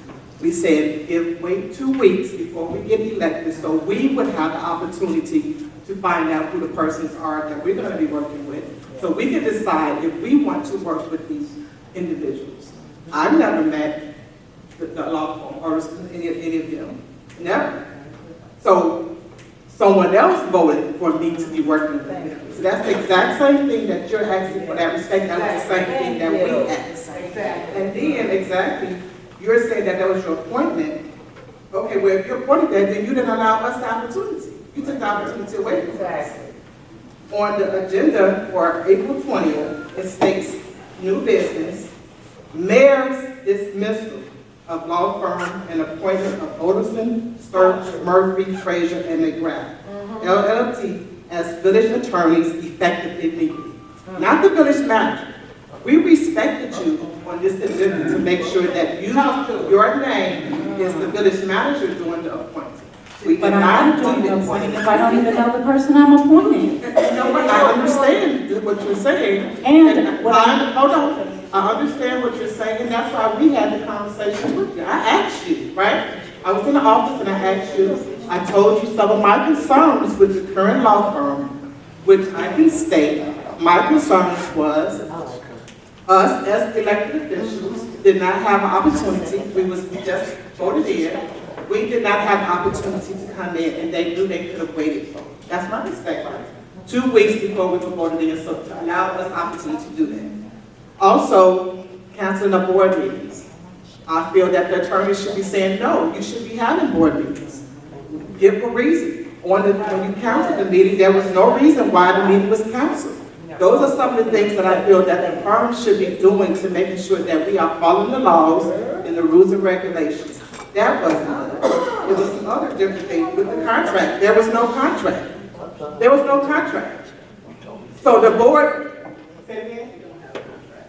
We said, wait 2 weeks before we get elected so we would have the opportunity to find out who the persons are that we're going to be working with. So we can decide if we want to work with these individuals. I've never met the law firm or any of them. Never. So someone else voted for me to be working with them. So that's the exact same thing that you're asking for that respect. That was the same thing that we asked. And then, exactly, you're saying that was your appointment. Okay, well, if you're appointed that, then you didn't allow us the opportunity. You took the opportunity away from us. On the agenda for April 20th, it states new business, mayor's dismissal of law firm and appointment of Otiston, Sturts, Murphy, Frazier, and McGrath, LLT, as village attorneys effective immediately. Not the village manager. We respected you on this agenda to make sure that your name is the village manager doing the appointment. We But did I'm not not do doing the this. appointing if I don't even know the person I'm appointing. I understand what you're saying. And what Hold on. I understand what you're saying, and that's why we had the conversation with you. I asked you, right? I was in the office and I asked you, I told you some of my concerns with the current law firm, which I can state, my concerns was us as elected officials did not have an opportunity. We just voted in. We did not have an opportunity to come in, and they knew they could have waited for. That's my perspective. 2 weeks before we were voted in, so to allow us opportunity to do that. Also, canceling the board meetings. I feel that the attorneys should be saying, no, you should be having board meetings. Give a reason. When you canceled the meeting, there was no reason why the meeting was canceled. Those are some of the things that I feel that the firm should be doing to making sure that we are following the laws and the rules and regulations. That wasn't it. It was some other different things with the contract. There was no contract. There was no contract. So the board, say it again?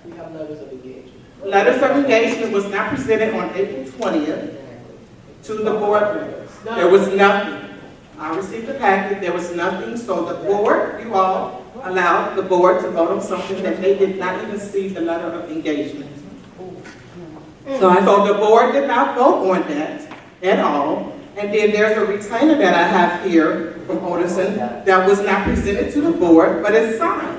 We have letters of engagement. Letters of engagement was not presented on April 20th to the board members. There was nothing. I received the packet, there was nothing, so the board, you all, allowed the board to vote on something that they did not even see the letter of engagement. So the board did not vote on that at all. And then there's a retainer that I have here from Otiston that was not presented to the board, but it's signed.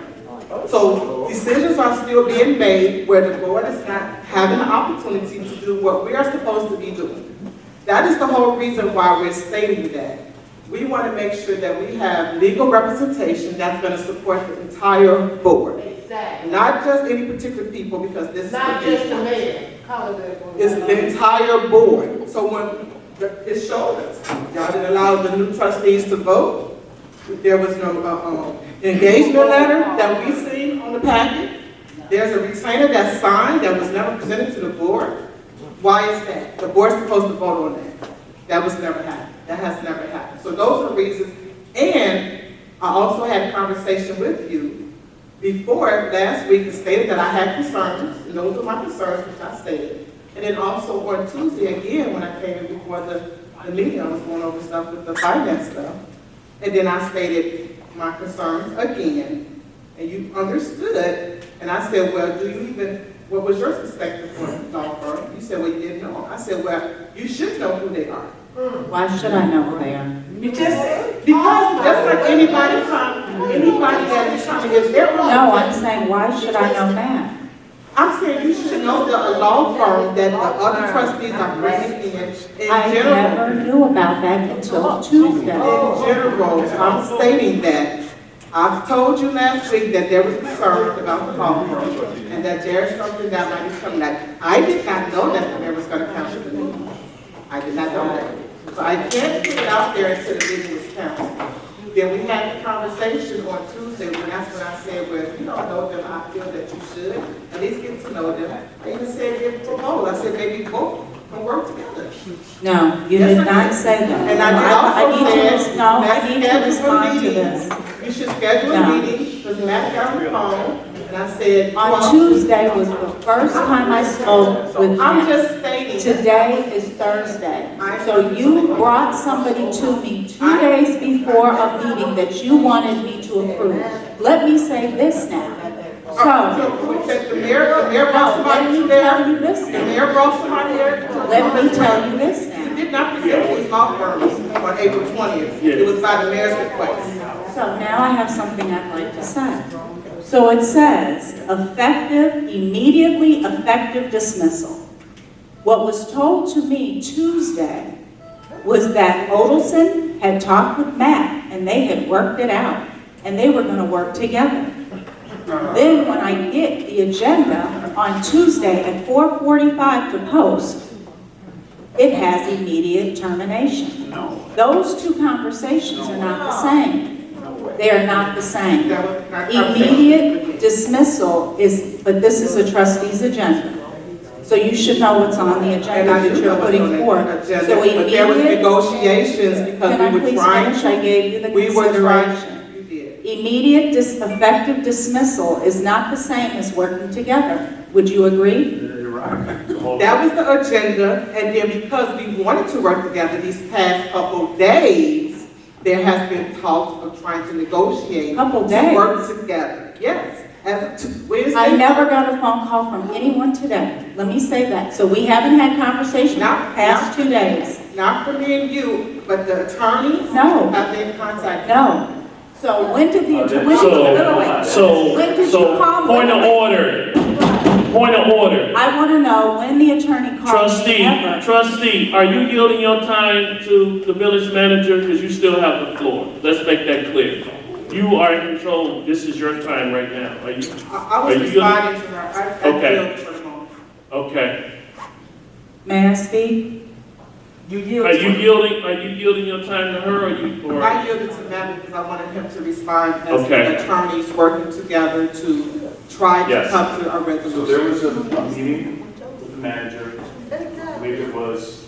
So decisions are still being made where the board is not having the opportunity to do what we are supposed to be doing. That is the whole reason why we're stating that. We want to make sure that we have legal representation that's going to support the entire board. Exactly. Not just any particular people, because this is Not the just the people. mayor. Call it that. It's the entire board. So when it showed us, y'all didn't allow the new trustees to vote. There was no engagement letter that we see on the packet. There's a retainer that's signed that was never presented to the board. Why is that? The board's supposed to vote on that. That was never happened. That has never happened. So those are the reasons. And I also had a conversation with you before last week and stated that I had concerns, and those are my concerns, which I stated. And then also on Tuesday again, when I came in before the meeting, I was going over stuff with the finance stuff. And then I stated my concerns again, and you understood. And I said, well, what was your perspective for the law firm? You said, well, you didn't know. I said, well, you should know who they are. Why should I know who they are? You just said, because just like anybody that is trying to get their own. No, I'm saying, why should I know that? I'm saying you should know the law firm that the other trustees are bringing in I general. never knew about that until Tuesday. In general, I'm stating that I've told you last week that there was concerns about the law firm and that there's something that might be coming out. I did not know that the mayor was going to cancel the meeting. I did not know that. So I can't put it out there until the meeting was canceled. Then we had the conversation on Tuesday, when that's when I said, well, if you don't know them, I feel that you should at least get to know them. I even said, give them a vote. I said, maybe both can work together. No, you Yes, did I not did. say that. And I need also to, said, no, I let's need to schedule a respond to meeting. this. You should schedule a No. meeting, because Matt got on the phone, and I said. On well, Tuesday was the first time I spoke with I'm Matt. just stating. Today is Thursday. So you brought somebody to me 2 days before a meeting that you wanted me to approve. Let me say this now. So, The mayor brought no, let somebody me to there. tell you this The now. mayor brought somebody there. Let me tell you this He now. did not present these law firms on April 20th. It was by the mayor's request. So now I have something I'd like to say. So it says, immediately effective dismissal. What was told to me Tuesday was that Odelson had talked with Matt and they had worked it out and they were going to work together. Then when I get the agenda on Tuesday at 4:45 to post, it has immediate termination. Those two conversations are not the same. They are not the same. Immediate dismissal is, but this is a trustee's agenda. So you should know what's on the And agenda I that do know you're what's putting on forth. the agenda, So but there was immediate, negotiations because can I we were please trying finish? I gave you the we were trying. consideration. You did. Immediate effective dismissal is not the same as working together. Would you agree? That was the agenda, and then because we wanted to work together these past couple days, there has been talks of trying to negotiate. Couple to days? work together, yes. As of Wednesday. I never got a phone call from anyone today. Let me say that. So we haven't had conversation the past 2 days. Not for me and you, but the attorneys. No. Have been contacted. No. So when did the, when did you call me? Point of order. Point of order. I want to know when the attorney called me ever. Trustee, are you yielding your time to the village manager? Because you still have the floor. Let's make that clear. You are in control. This is your time right now. Are you? I was responding to her. I Okay. yielded for the moment. Okay. May I speak? You yielded. Are you yielding your time to her, or you? Or? I yielded to Matt because I wanted him to respond as Okay. the attorneys working together to try to Yes. come to a So resolution. there was a meeting with the manager, I believe it was,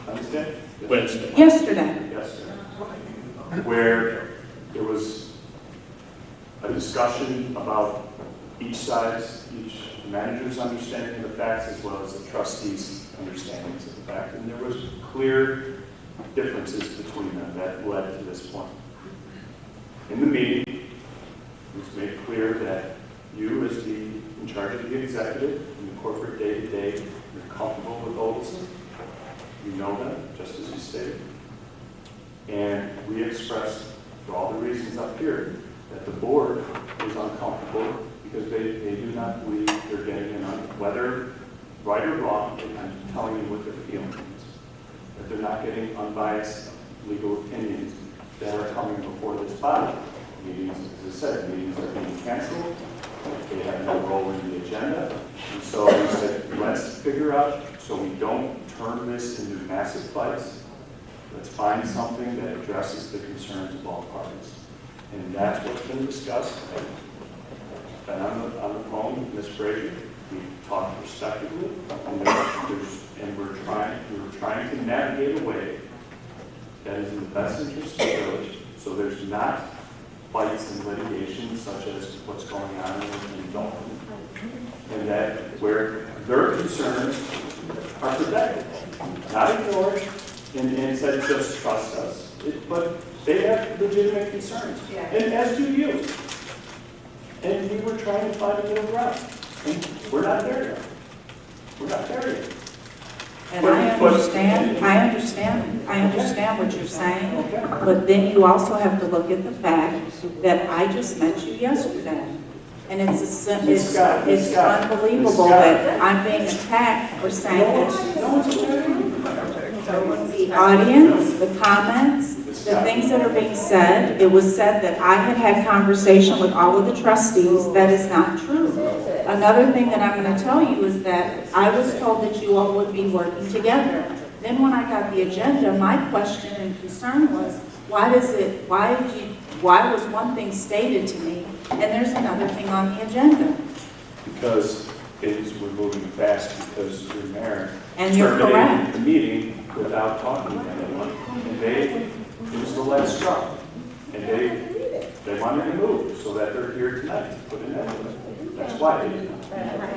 Wednesday? Wednesday. Yesterday. Yesterday, where there was a discussion about each manager's understanding of the facts as well as the trustees' understandings of the fact, and there was clear differences between them that led to this point. In the meeting, it was made clear that you, as in charge of the executive and the corporate day-to-day, you're comfortable with Olson. You know them, just as you she stated. And we expressed, for all the reasons up here, that the board is uncomfortable because they do not believe they're getting whether right or wrong, I'm telling you what their feeling is. That they're not getting unbiased legal opinions that are coming before this body. Meetings, as I said, meetings are being canceled. They have no role in the agenda. And so we said, let's figure out, so we don't turn this into massive fights, let's find something that addresses the concerns of all parties. And that's what's been discussed. I've been on the phone with Ms. Brady. We talked respectively, and we're trying to navigate a way that is in the best interest of the village, so there's not fights and litigation such as what's going on in Dalton, and that where their concerns are protected, not ignored, and said just trust us. But they have legitimate concerns, and as do you. And we were trying to find a middle ground, and we're not there yet. We're not there yet. And I understand what you're saying, but then you also have to look at the fact that I just met you yesterday. And it's unbelievable that I'm being attacked for saying the audience, the comments, the things that are being said. It was said that I had conversation with all of the trustees. That is not true. Another thing that I'm going to tell you is that I was told that you all would be working together. Then when I got the agenda, my question and concern was, why was one thing stated to me and there's another thing on the agenda? Because we're moving fast because your mayor And you're correct. terminated the meeting without talking to anyone, and it was the last straw. And they wanted to move so that they're here tonight to put an end to it. That's why they did not.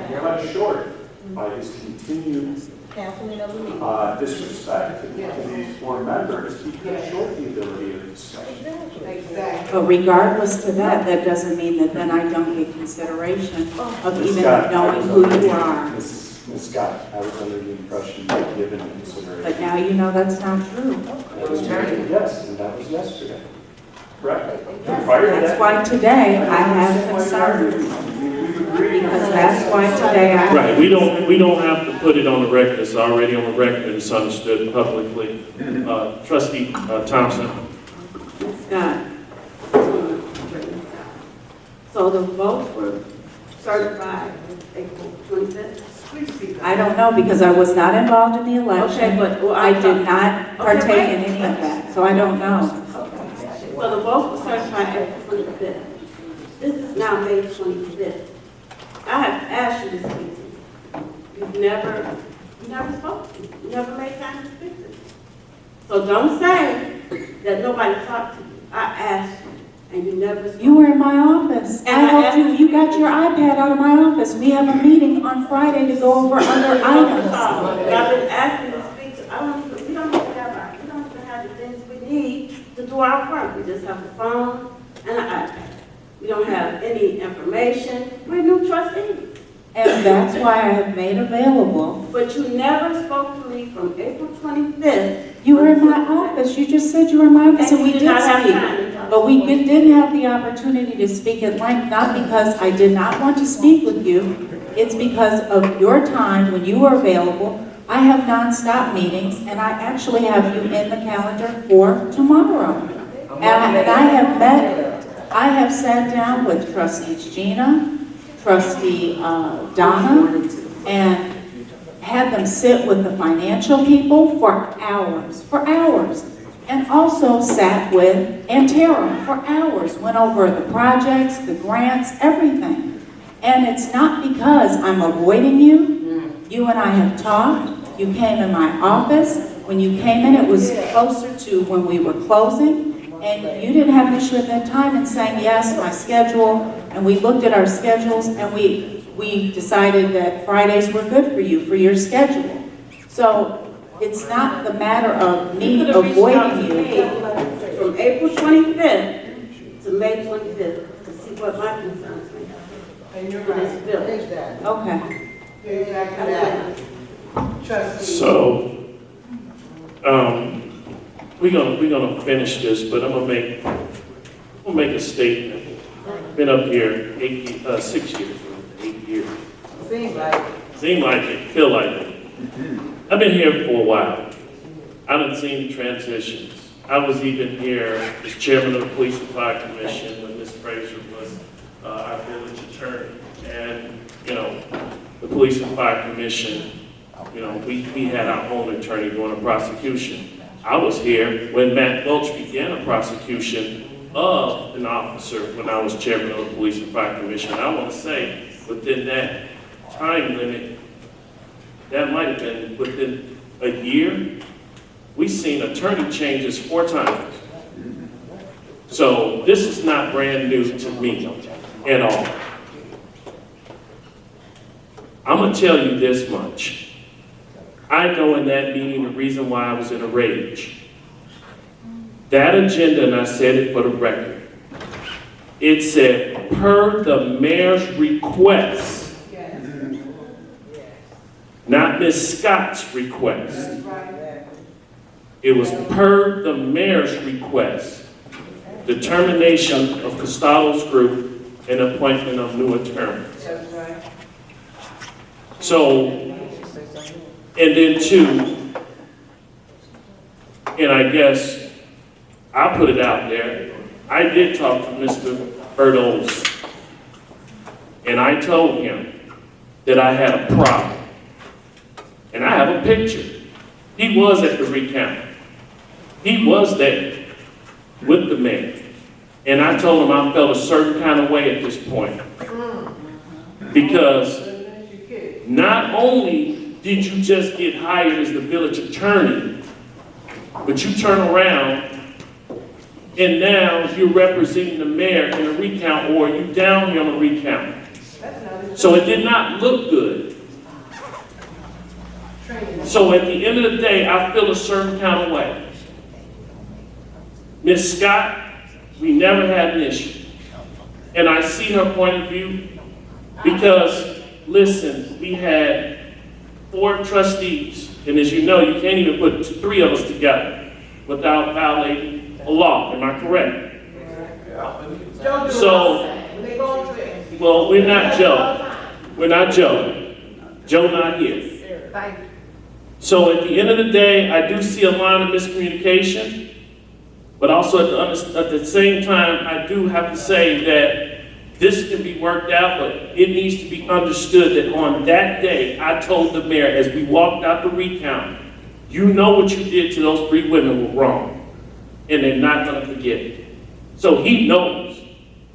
They're cut short by this continued disrespect to these four members. He cut short the ability of discussion. But regardless to that, that doesn't mean that then I don't get consideration of Ms. even Scott, knowing who you are. Ms. Scott, I was under the impression you were given consideration. But now you know that's not true. That was yes, and that was yesterday. Correct? Prior to That's that- why today I have concern. Because that's why today I. Right, we don't have to put it on the record, it's already on the record and it's understood publicly. Trustee Thompson. Scott. So the votes were certified April 25th? I don't know because I was not involved in the election. Okay, but I did not partake in any of that, so I don't know. So the votes were certified April 25th. This is now May 25th. I have asked you to speak to me. You've never spoke to me. You never made time to speak to me. So don't say that nobody talked to you. I asked you, and you never spoke. You were in my office. And I helped you. You got your iPad out of my office. We have a meeting on Friday to go over other items. I've been asking to speak to, we don't even have the things we need to do our work. We just have the phone and an iPad. We don't have any information. We're new trustees. And that's why I have made available. But you never spoke to me from April 25th. You were in my office. You just said you were in my office, and we you did not have speak. time to talk. But we didn't have the opportunity to speak at length, not because I did not want to speak with you. It's because of your time when you were available. I have nonstop meetings, and I actually have you in the calendar for tomorrow. And I have sat down with Trustees Gina, Trustee Donna, and had them sit with the financial people for hours. And also sat with Antero for hours, went over the projects, the grants, everything. And it's not because I'm avoiding you. You and I have talked. You came in my office. When you came in, it was closer to when we were closing. And you didn't have an issue at that time in saying, yes, my schedule. And we looked at our schedules and we decided that Fridays were good for you, for your schedule. So it's not the matter of me avoiding you. From April 25th to May 25th to see what my concerns are. And you're For this village. Exactly. Okay. Exactly that. Trustee. So, we're gonna finish this, but I'm gonna make a statement. Been up here 6 years, 8 years. Seems like. Seem like it, feel like it. I've been here for a while. I done seen the transitions. I was even here as chairman of the Police and Fire Commission when Ms. Frazier was our village attorney. And, you know, the Police and Fire Commission, you know, we had our own attorney doing a prosecution. I was here when Matt Welch began a prosecution of an officer when I was chairman of the Police and Fire Commission. I want to say within that time limit, that might have been within a year, we've seen attorney changes 4 times. So this is not brand new to me at all. I'm gonna tell you this much. I know in that meeting the reason why I was in a rage. That agenda, and I said it for the record, it said, per the mayor's request, not Ms. Scott's request. It was per the mayor's request, determination of Costello's group and appointment of new attorneys. So, and then 2, and I guess I put it out there, I did talk to Mr. Bert Olson, and I told him that I had a problem. And I have a picture. He was at the recount. He was there with the mayor. And I told him I felt a certain kind of way at this point. Because not only did you just get hired as the village attorney, but you turn around and now you're representing the mayor in a recount, or you down here on a recount. So it did not look good. So at the end of the day, I feel a certain kind of way. Ms. Scott, we never had an issue. And I see her point of view because, listen, we had 4 trustees. And as you know, you can't even put 3 of us together without violating a law. Am I correct? So, well, we're not Joe. We're not Joe. Joe not here. So at the end of the day, I do see a line of miscommunication, but also at the same time, I do have to say that this can be worked out, but it needs to be understood that on that day, I told the mayor as we walked out the recount, you know what you did to those 3 women were wrong, and they're not going to forget it. So he knows.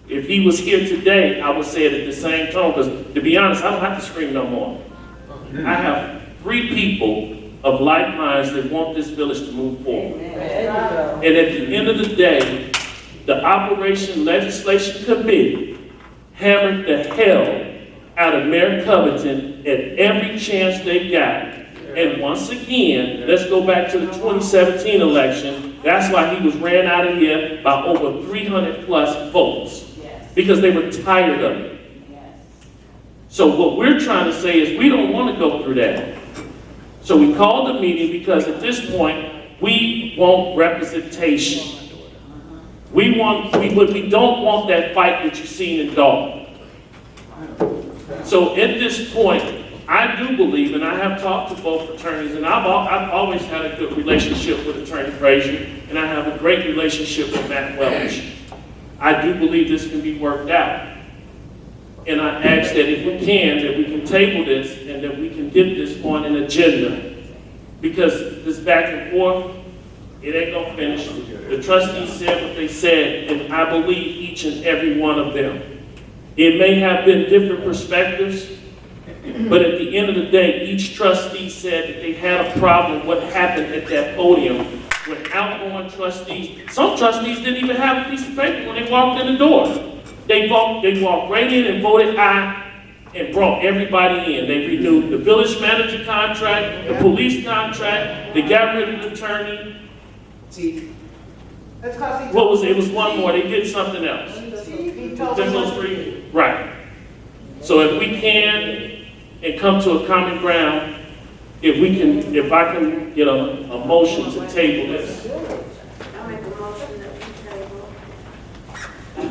If he was here today, I would say it at the same tone, because to be honest, I don't have to scream no more. I have 3 people of like minds that want this village to move forward. And at the end of the day, the Operation Legislation Committee hammered the hell out of Mayor Covington at every chance they got. And once again, let's go back to the 2017 election. That's why he was ran out of here by over 300 plus votes. Because they were tired of it. So what we're trying to say is we don't want to go through that. So we called the meeting because at this point, we want representation. We don't want that fight that you've seen in Dalton. So at this point, I do believe, and I have talked to both attorneys, and I've always had a good relationship with Attorney Frazier, and I have a great relationship with Matt Welch. I do believe this can be worked out. And I ask that if we can, that we can table this and that we can get this on an agenda. Because this back and forth, it ain't gonna finish. The trustees said what they said, and I believe each and every one of them. It may have been different perspectives, but at the end of the day, each trustee said that they had a problem with what happened at that podium when outgoing trustees, some trustees didn't even have a piece of paper when they walked in the door. They walked right in and voted aye and brought everybody in. They renewed the village manager contract, the police contract, they got rid of the attorney. What was it? It was one more. They did something else. There's those 3. Right. So if we can and come to a common ground, if I can get a motion to table this.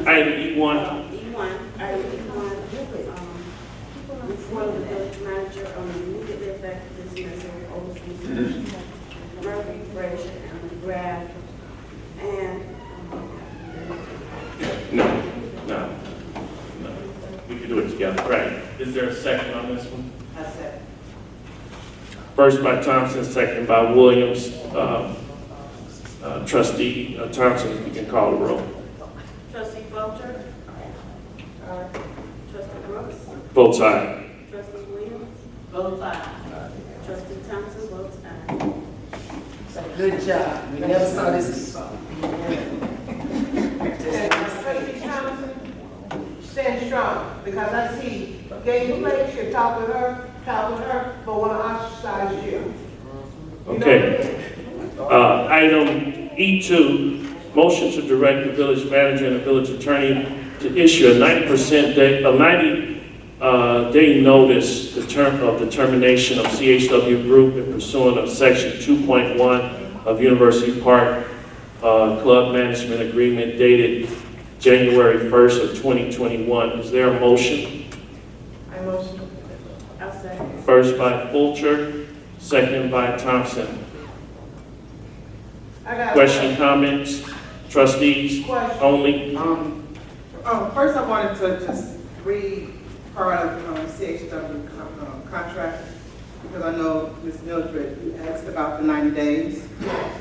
Item E1, Before the village manager on the immediately effective dismissal, overseas, registration, and the draft, and, no. We can do it together, right. Is there a second on this one? I said. First. First by Thompson, second by Williams. Trustee Thompson, you can call the roll. Trustee Fulcher. Trustee Brooks. Votes aye. Trustee Williams. Both sides. Trustee Thompson votes aye. Good job. We never saw this before. Trustee Thompson, stand strong, because I see, gave you place, you talk with her, but want to ostracize you. Okay. Item E2, motion to direct the village manager and the village attorney to issue a 90% day notice the term of the termination of CHW Group in pursuant of Section 2.1 of University Park Club Management Agreement dated January 1st of 2021. Is there a motion? I motion. I'll second. First by Fulcher, second by Thompson. I got a Question, comments? Trustees question. only? First I wanted to just read part of CHW contract, because I know Ms. Mildred, you asked about the 90 days.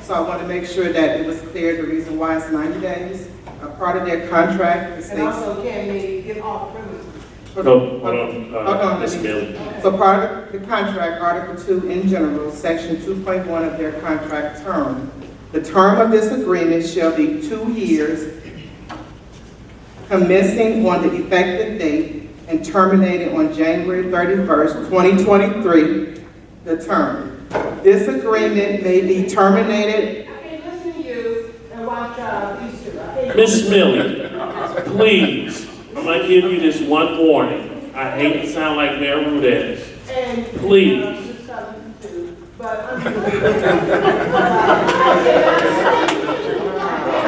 So I want to make sure that it was clear the reason why it's 90 days. A part of their contract, it And states. also, can they get off premises? Hold Hold on, on, Ms. Millie. So part of the contract, Article 2 in general, Section 2.1 of their contract term. The term of this agreement shall be 2 years, commencing on the effective date and terminated on January 31st, 2023, the term. This agreement may be terminated. I can listen to you and watch these two. Ms. Millie, please, I'm gonna give you this one warning. I hate to sound like Mayor Rudez. And Please.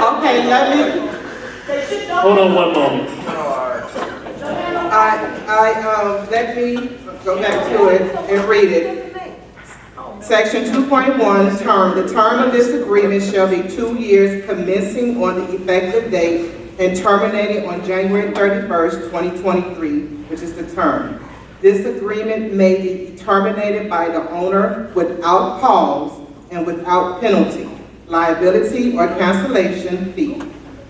Okay, let me, Hold on one moment. let me go back to it and read it. Section 2.1, term. The term of this agreement shall be 2 years, commencing on the effective date and terminating on January 31st, 2023, which is the term. This agreement may be terminated by the owner without pause and without penalty, liability, or cancellation fee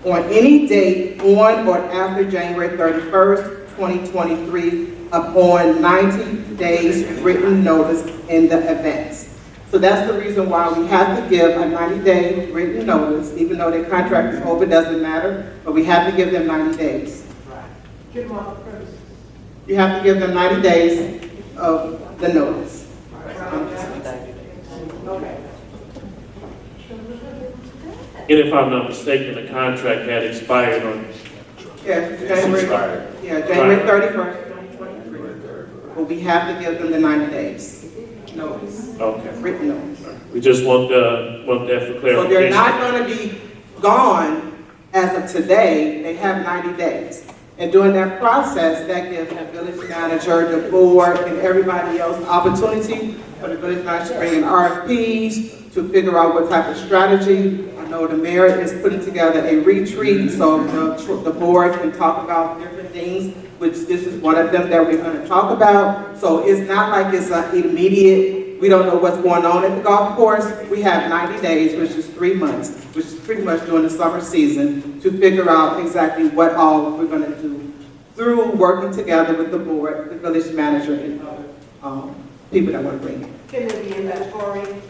on any date on or after January 31st, 2023, upon 90 days written notice in the events. So that's the reason why we have to give a 90-day written notice, even though their contract is over, doesn't matter, but we have to give them 90 days. Get them off the premises. You have to give them 90 days of the notice. Okay. And if I'm not mistaken, the contract had expired on, Yeah, January 31st, 2023. But we have to give them the 90 days notice, okay. written notice. We just want that for clarification. So they're not going to be gone as of today. They have 90 days. And during that process, that gives the village manager, the board, and everybody else opportunity for the village manager to bring in RFPs to figure out what type of strategy. I know the mayor is putting together a retreat so the board can talk about different things, which this is one of them that we're going to talk about. So it's not like it's an immediate, we don't know what's going on at the golf course. We have 90 days, which is 3 months, which is pretty much during the summer season, to figure out exactly what all we're going to do through working together with the board, the village manager, and other people that want to bring in. Can there be inventory?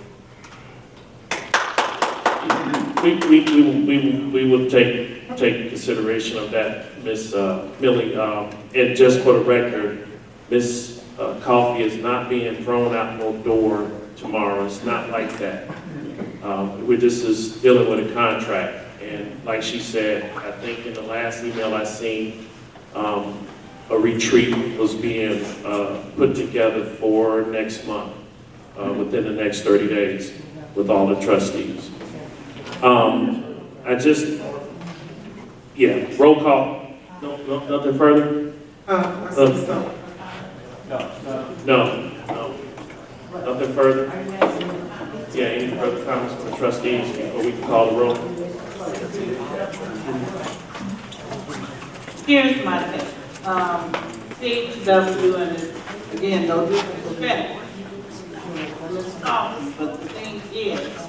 We will take consideration of that, Ms. Millie. And just for the record, Ms. Coffee is not being thrown out no door tomorrow. It's not like that. This is dealing with a contract. And like she said, I think in the last email I seen, a retreat was being put together for next month, within the next 30 days with all the trustees. Yeah, roll call. No, nothing further? I see so. No. Nothing further? Yeah, any further comments from the trustees before we can call the roll? Here's my thing. CHW, and it's, again, no disrespect. But the thing is,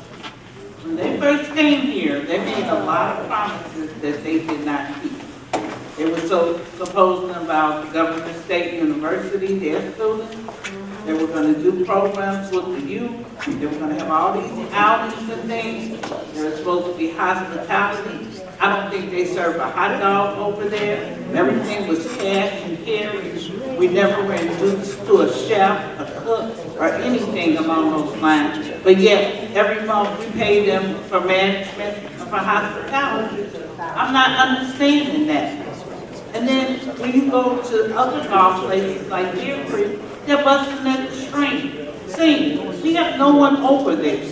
when they first came here, they made a lot of promises that they did not keep. They were so supposed about government, state, university, their students. They were gonna do programs with the youth. They were gonna have all these outings and things. There was supposed to be hospitality. I don't think they served a hot dog over there. Everything was cash and carry. We never were introduced to a chef, a cook, or anything along those lines. But yet, every month we pay them for management and for hospitality. I'm not understanding that. And then when you go to other golf places like Deer Creek, they're busting at the scene. We have no one over there.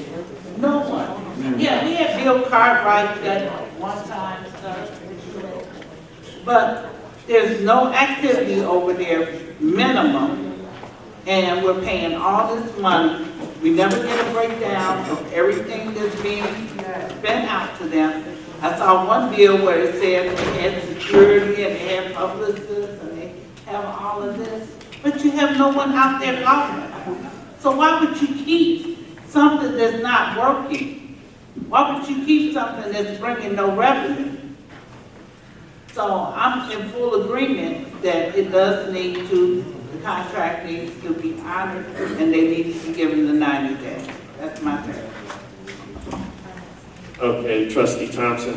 No one. Yeah, we had Bill Cartwright that one time, but there's no activity over there, minimum, and we're paying all this money. We never get a breakdown of everything that's being spent out to them. I saw one bill where it said they had security and they had publicists and they have all of this, but you have no one out there golfing. So why would you keep something that's not working? Why would you keep something that's bringing no revenue? So I'm in full agreement that it does need to, the contract needs to be honored and they need to be given the 90 days. That's my take. Okay, Trustee Thompson.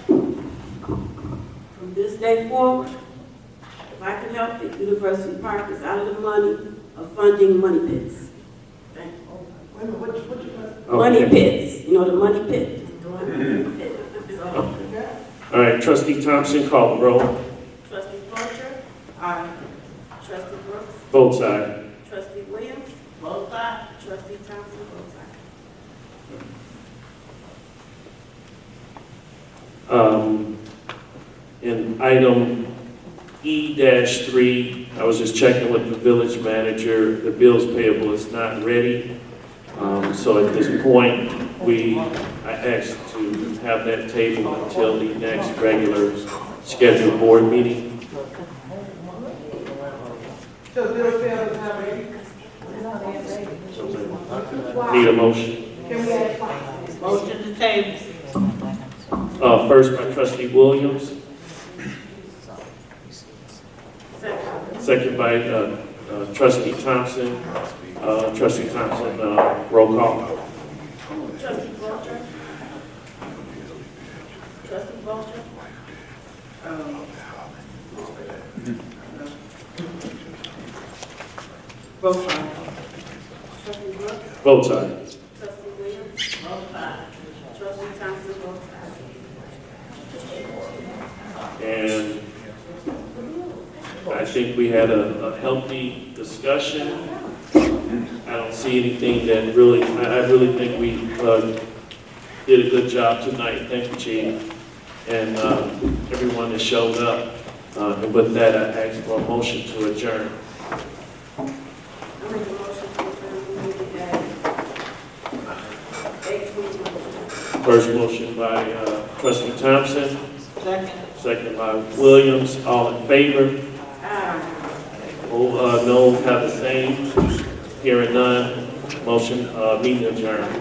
From this day forward, if I can help it, University Park is out of the money of funding money pits. Thank you. Money pits, you know, the money pit. All right, Trustee Thompson, call the roll. Trustee Fletcher? Aye. Trustee Brooks? Votes aye. Trustee Williams? Both sides. Trustee Thompson? Votes aye. In item E-3, I was just checking with the village manager. The bills payable is not ready. So at this point, I asked to have that table until the next regular scheduled board meeting. So Bill Fair is not ready? Need a motion? Motion to table. First by Trustee Williams. Second by Trustee Thompson. Trustee Thompson, roll call. Trustee Fletcher? Trustee Fletcher? Both sides. Trustee Brooks? Votes aye. Trustee Williams? Votes aye. Trustee Thompson? Votes aye. And I think we had a healthy discussion. I don't see anything that really, I really think we did a good job tonight. Thank you, Chief, and everyone that showed up. And with that, I ask for a motion to adjourn. I make a motion to adjourn the meeting at 8:21. First motion by Trustee Thompson, Second. second by Williams. All in favor? Aye. No, have the same. Hearing none. Motion, meeting adjourned.